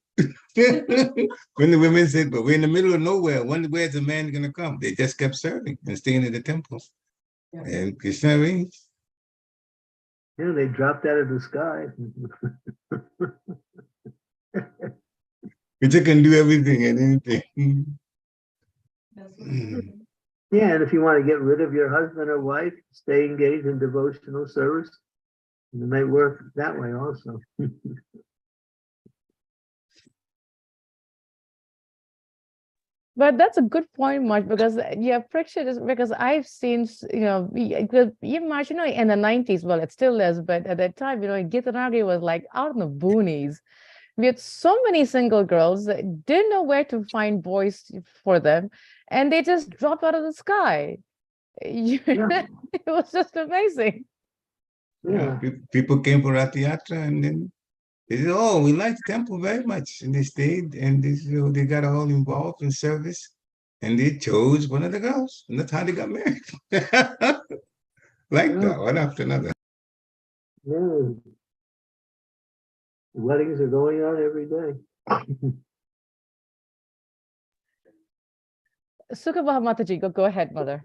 When the women said, but we're in the middle of nowhere, where's the man going to come? They just kept serving and staying in the temple. Yeah. And Krishna arranged. Yeah, they dropped out of the sky. Krishna can do everything and anything. Yeah, and if you want to get rid of your husband or wife, stay engaged in devotional service. It may work that way also. But that's a good point, Mark, because friction is because I've seen, in the 90s, well, it still is, but at that time, Gitanagri was like out in the boonies. We had so many single girls that didn't know where to find boys for them, and they just dropped out of the sky. Yeah. It was just amazing. Yeah. People came for Rath Yatra, and then they said, oh, we like the temple very much. And they stayed, and they got all involved in service, and they chose one of the girls, and that's how they got married. That, one after another. Yeah. Weddings are going on every day. Sukha Mataji, go ahead, Mother.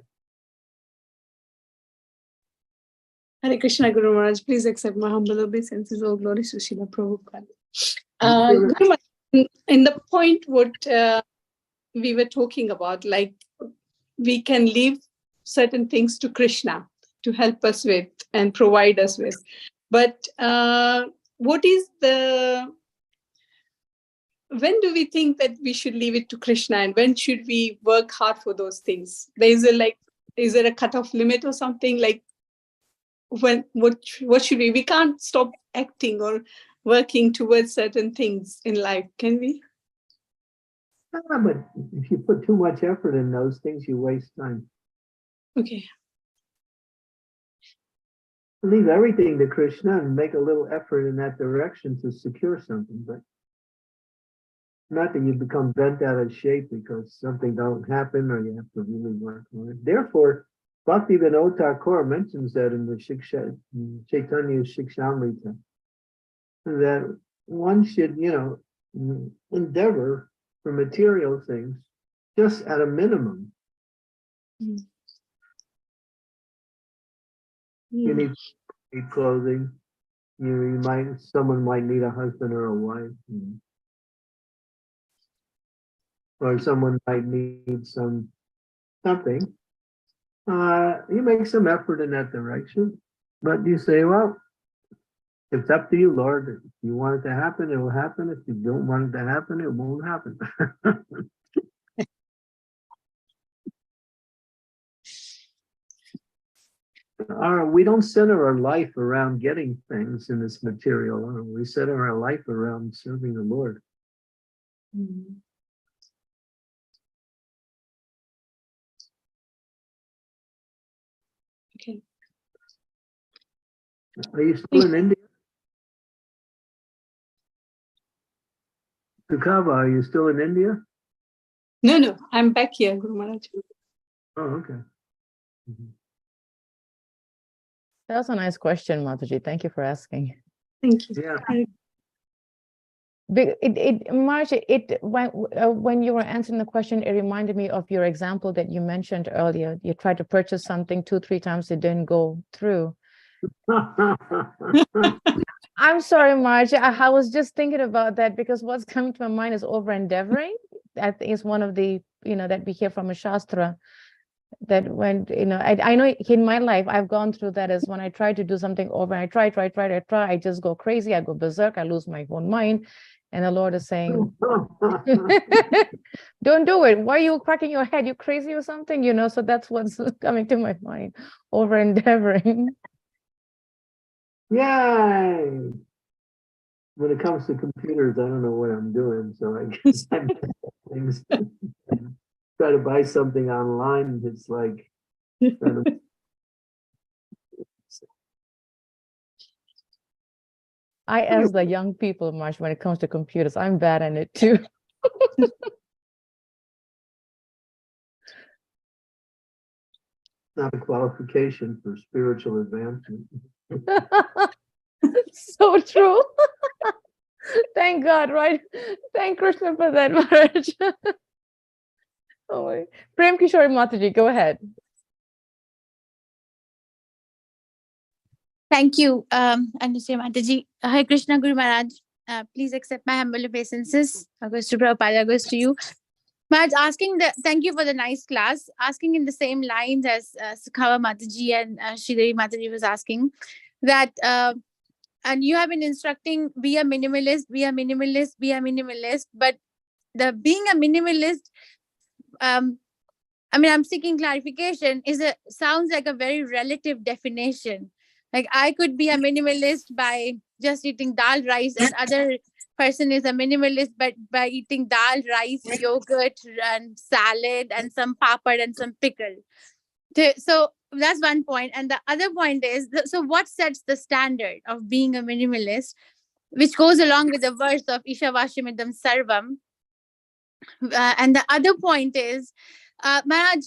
Hare Krishna, Guru Maharaj, please accept my humble obeisances. All glories to Srila Prabhupada. Guru Maharaj, in the point what we were talking about, like we can leave certain things to Krishna to help us with and provide us with. But what is when do we think that we should leave it to Krishna, and when should we work hard for those things? Is there a cutoff limit or something? Like what should we can't stop acting or working towards certain things in life, can we? But if you put too much effort in those things, you waste time. Okay. Leave everything to Krishna and make a little effort in that direction to secure something, but not that you become bent out of shape because something don't happen or you have to really work on it. Therefore, Bhakti Vinod Thakur mentions that in the Chaitanya Shikshamrita, that one should, endeavor for material things just at a minimum. Mm. You need clothing. Someone might need a husband or a wife. or someone might need something. You make some effort in that direction, but you say, well, it's up to you, Lord. If you want it to happen, it will happen. If you don't want it to happen, it won't happen. We don't center our life around getting things in this material world. We center our life around serving the Lord. Okay. Are you still in India? Tukava, are you still in India? No, I'm back here, Guru Maharaj. Oh, okay. That was a nice question, Mataji. Thank you for asking. Thank you. Yeah. Marge, when you were answering the question, it reminded me of your example that you mentioned earlier. You tried to purchase something 2-3 times, it didn't go through. I'm sorry, Marge. I was just thinking about that because what's coming to my mind is over endeavoring. That is one of the, that we hear from a Shastra. That when, I know in my life, I've gone through that as when I try to do something over, and I try, I just go crazy, I go berserk, I lose my own mind. And the Lord is saying, don't do it. Why are you cracking your head? You crazy or something? So that's what's coming to my mind, over endeavoring. Yay! When it comes to computers, I don't know what I'm doing, so I guess I'm things. Try to buy something online, it's like I ask the young people much when it comes to computers. I'm bad at it too. not a qualification for spiritual advancement. So true. Thank God, right? Thank Krishna for that, Maharaj. Oh, Prem Kishore Mataji, go ahead. Thank you, Anusya Mataji. Hare Krishna, Guru Maharaj. Please accept my humble obeisances. Goes to Prabhupada, goes to you. Maharaj, thank you for the nice class. Asking in the same lines as Sukhava Mataji and Sridevi Mataji was asking that, and you have been instructing, be a minimalist, be a minimalist, be a minimalist. But the being a minimalist, I'm seeking clarification. Sounds like a very relative definition. Like I could be a minimalist by just eating dal, rice, and other person is a minimalist but by eating dal, rice, yogurt, and salad, and some papad and some pickle. So that's one point. And the other point is, so what sets the standard of being a minimalist, which goes along with the verse of Ishavashimidam Sarvam. And the other point is, Maharaj,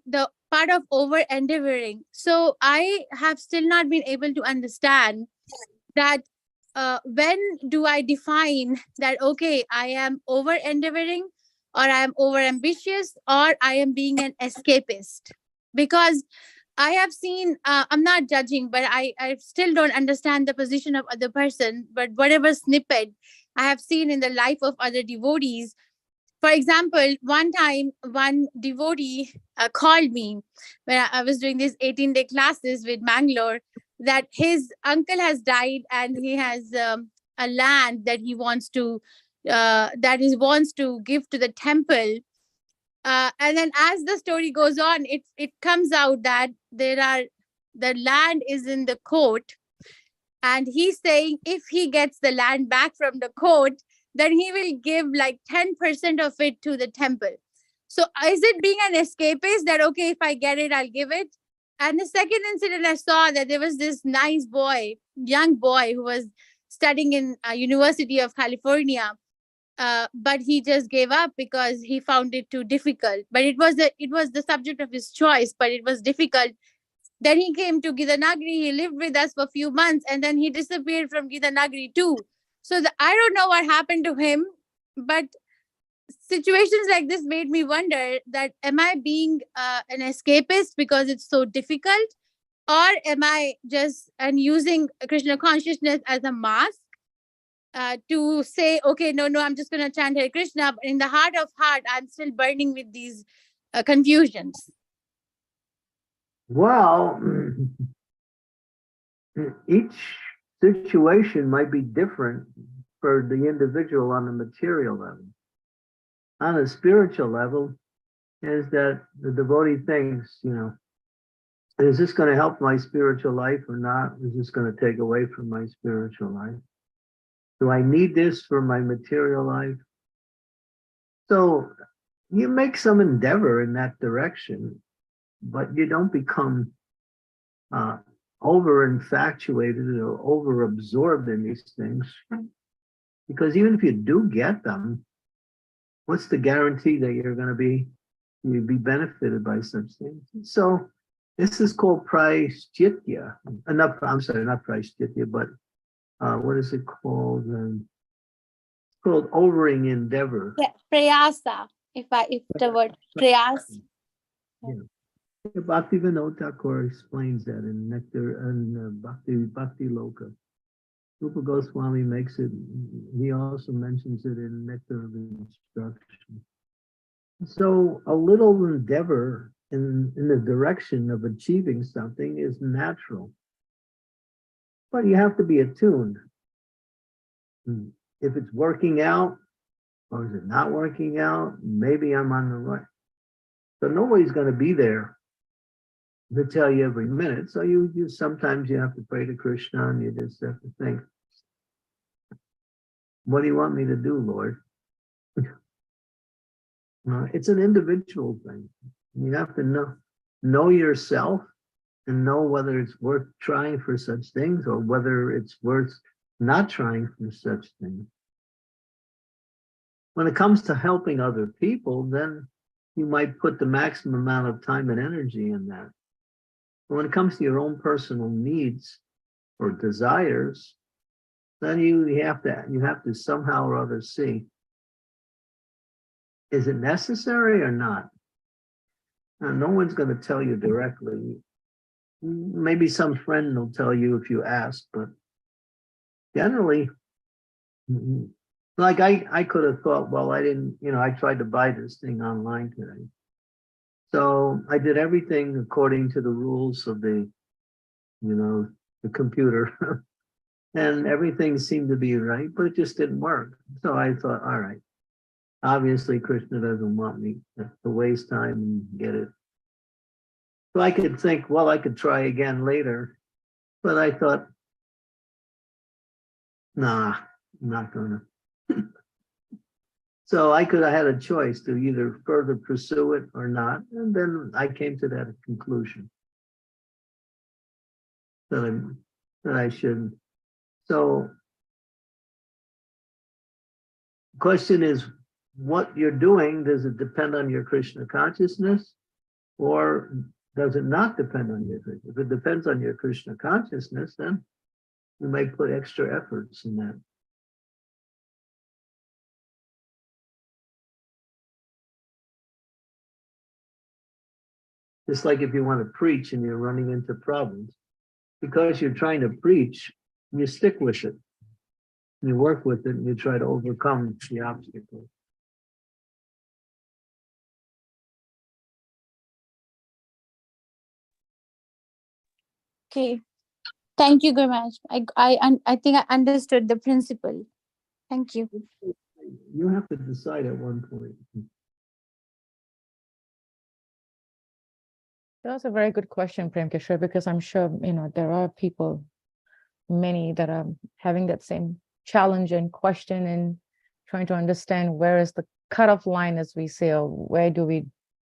the part of over endeavoring. So I have still not been able to understand that when do I define that, okay, I am over endeavoring, or I am over ambitious, or I am being an escapist? Because I have seen, I'm not judging, but I still don't understand the position of other person. But whatever snippet I have seen in the life of other devotees, for example, one time, one devotee called me when I was doing these 18-day classes with Mangalore, that his uncle has died and he has a land that he wants to wants to give to the temple. And then as the story goes on, it comes out that the land is in the court, and he's saying if he gets the land back from the court, then he will give like 10% of it to the temple. So is it being an escapist that, okay, if I get it, I'll give it? And the second incident, I saw that there was this nice boy, young boy, who was studying in University of California, but he just gave up because he found it too difficult. But it was the subject of his choice, but it was difficult. Then he came to Gitanagari, he lived with us for a few months, and then he disappeared from Gitanagari too. So I don't know what happened to him, but situations like this made me wonder that, am I being an escapist because it's so difficult? Or am I just using Krishna consciousness as a mask to say, okay, no, I'm just going to chant Hare Krishna, but in the heart of heart, I'm still burning with these confusions? Well, each situation might be different for the individual on the material level. On a spiritual level, is that the devotee thinks, is this going to help my spiritual life or not? Is this going to take away from my spiritual life? Do I need this for my material life? So you make some endeavor in that direction, but you don't become over infatuated or over absorbed in these things. Because even if you do get them, what's the guarantee that you'll be benefited by such things? So this is called praishtitya. I'm sorry, not praishtitya, but what is it called? It's called overing endeavor. Yeah, prayasa. If the word prayas. Yeah. Bhakti Vinod Thakur explains that in Nectar and Bhakti Loka. Rupa Goswami makes it. He also mentions it in Nectar of Instruction. So a little endeavor in the direction of achieving something is natural, but you have to be attuned. If it's working out or is it not working out, maybe I'm on the right. So nobody's going to be there to tell you every minute. So you sometimes you have to pray to Krishna and you just have to think, what do you want me to do, Lord? It's an individual thing. You have to know yourself and know whether it's worth trying for such things or whether it's worth not trying for such things. When it comes to helping other people, then you might put the maximum amount of time and energy in that. But when it comes to your own personal needs or desires, then you have to somehow or other see, is it necessary or not? Now, no one's going to tell you directly. Maybe some friend will tell you if you ask, but generally, like I could have thought, well, I didn't, I tried to buy this thing online today. So I did everything according to the rules of the computer. And everything seemed to be right, but it just didn't work. So I thought, all right, obviously Krishna doesn't want me to waste time and get it. So I could think, well, I could try again later. But I thought, nah, I'm not gonna. So I had a choice to either further pursue it or not. And then I came to that conclusion that I shouldn't. So the question is, what you're doing, does it depend on your Krishna consciousness or does it not depend on your Krishna? If it depends on your Krishna consciousness, then you may put extra efforts in that. Just like if you want to preach and you're running into problems, because you're trying to preach, you stick with it. You work with it and you try to overcome the obstacle. Okay. Thank you, Guru Maharaj. I think I understood the principle. Thank you. You have to decide at one point. That's a very good question, Prem Kishore, because I'm sure, there are people, many that are having that same challenge and question and trying to understand where is the cutoff line, as we say, or where do we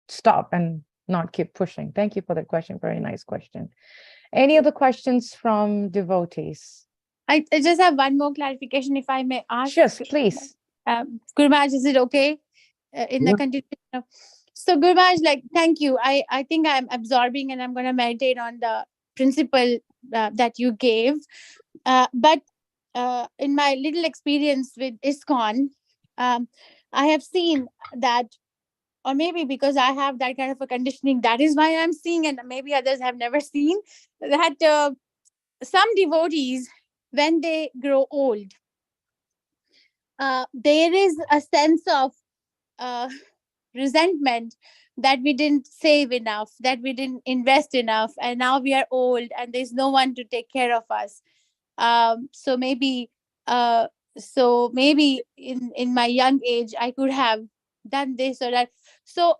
stop and not keep pushing. Thank you for that question. Very nice question. Any other questions from devotees? I just have one more clarification, if I may ask. Yes, please. Guru Maharaj, is it okay in the continuation? So Guru Maharaj, thank you. I think I'm absorbing and I'm going to meditate on the principle that you gave. But in my little experience with ISKCON, I have seen that, or maybe because I have that kind of a conditioning, that is why I'm seeing, and maybe others have never seen, that some devotees, when they grow old, there is a sense of resentment that we didn't save enough, that we didn't invest enough, and now we are old and there's no one to take care of us. So maybe in my young age I could have done this or that. So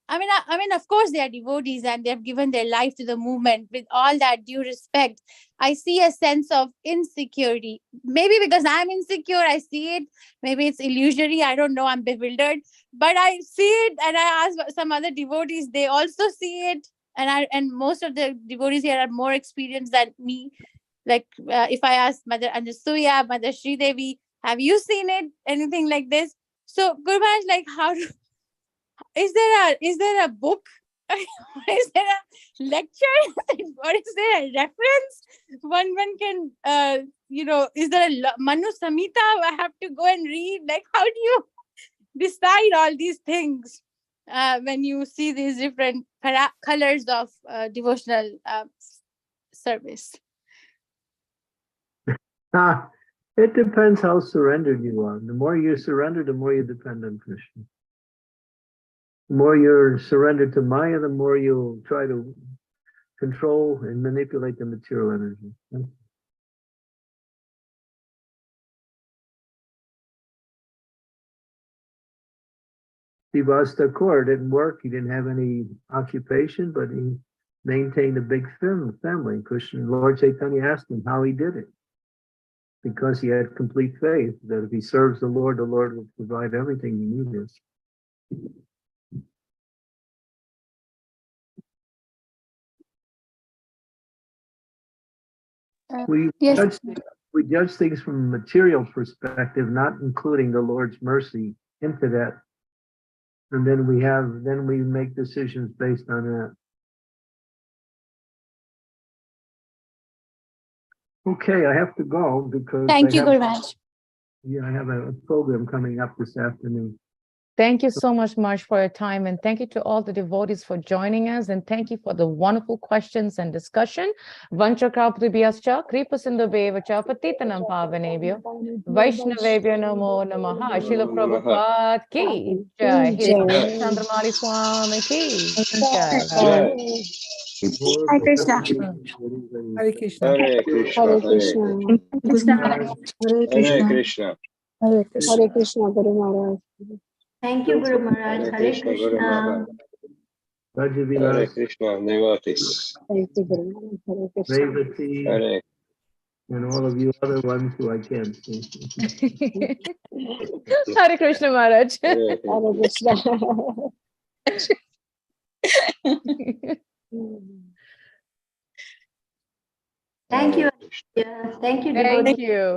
I mean, of course, they are devotees and they have given their life to the movement. With all that due respect, I see a sense of insecurity. Maybe because I'm insecure, I see it. Maybe it's illusory. I don't know. I'm bewildered. But I see it, and I ask some other devotees. They also see it, and most of the devotees here are more experienced than me. Like if I ask Mother Anasuya, Mother Sridevi, have you seen it? Anything like this? So Guru Maharaj, like, is there a book? Is there a lecture? Or is there a reference? One can, is there a Manu Samhita I have to go and read? Like, how do you decide all these things when you see these different colors of devotional service? It depends how surrendered you are. The more you surrender, the more you depend on Krishna. The more you're surrendered to Maya, the more you'll try to control and manipulate the material energy. Srivas Thakur didn't work. He didn't have any occupation, but he maintained a big family. Krishna, Lord Chaitanya asked him how he did it. Because he had complete faith that if he serves the Lord will provide everything he needs. We judge things from a material perspective, not including the Lord's mercy into that. And then we make decisions based on that. Okay, I have to go because Thank you, Guru Maharaj. I have a program coming up this afternoon. Thank you so much, Marsh, for your time. And thank you to all the devotees for joining us. And thank you for the wonderful questions and discussion. Vanchakrapatibhyascha, Kripasindhabeva Patitanam Pavanebhyo, Vaishnavebhyo Namo Namaha, Srila Prabhupada ki jai. Candramauli Swami ki jai. Hare Krishna. Hare Krishna. Hare Krishna. Hare Krishna. Hare Hare Krishna. Krishna. Hare Krishna. Hare Krishna, Guru Maharaj. Thank you, Guru Maharaj. Hare Hare Krishna, Guru Maharaj. Krishna. Hare Rajavilas, Krishna, devotees. Thank you, Guru Maharaj. Hare Krishna. Revati, Hare and all of you other ones who I can't see. Hare Krishna Maharaj. Hare Hare Krishna. Thank you. Krishna. Yeah, thank you, Thank devotee. you.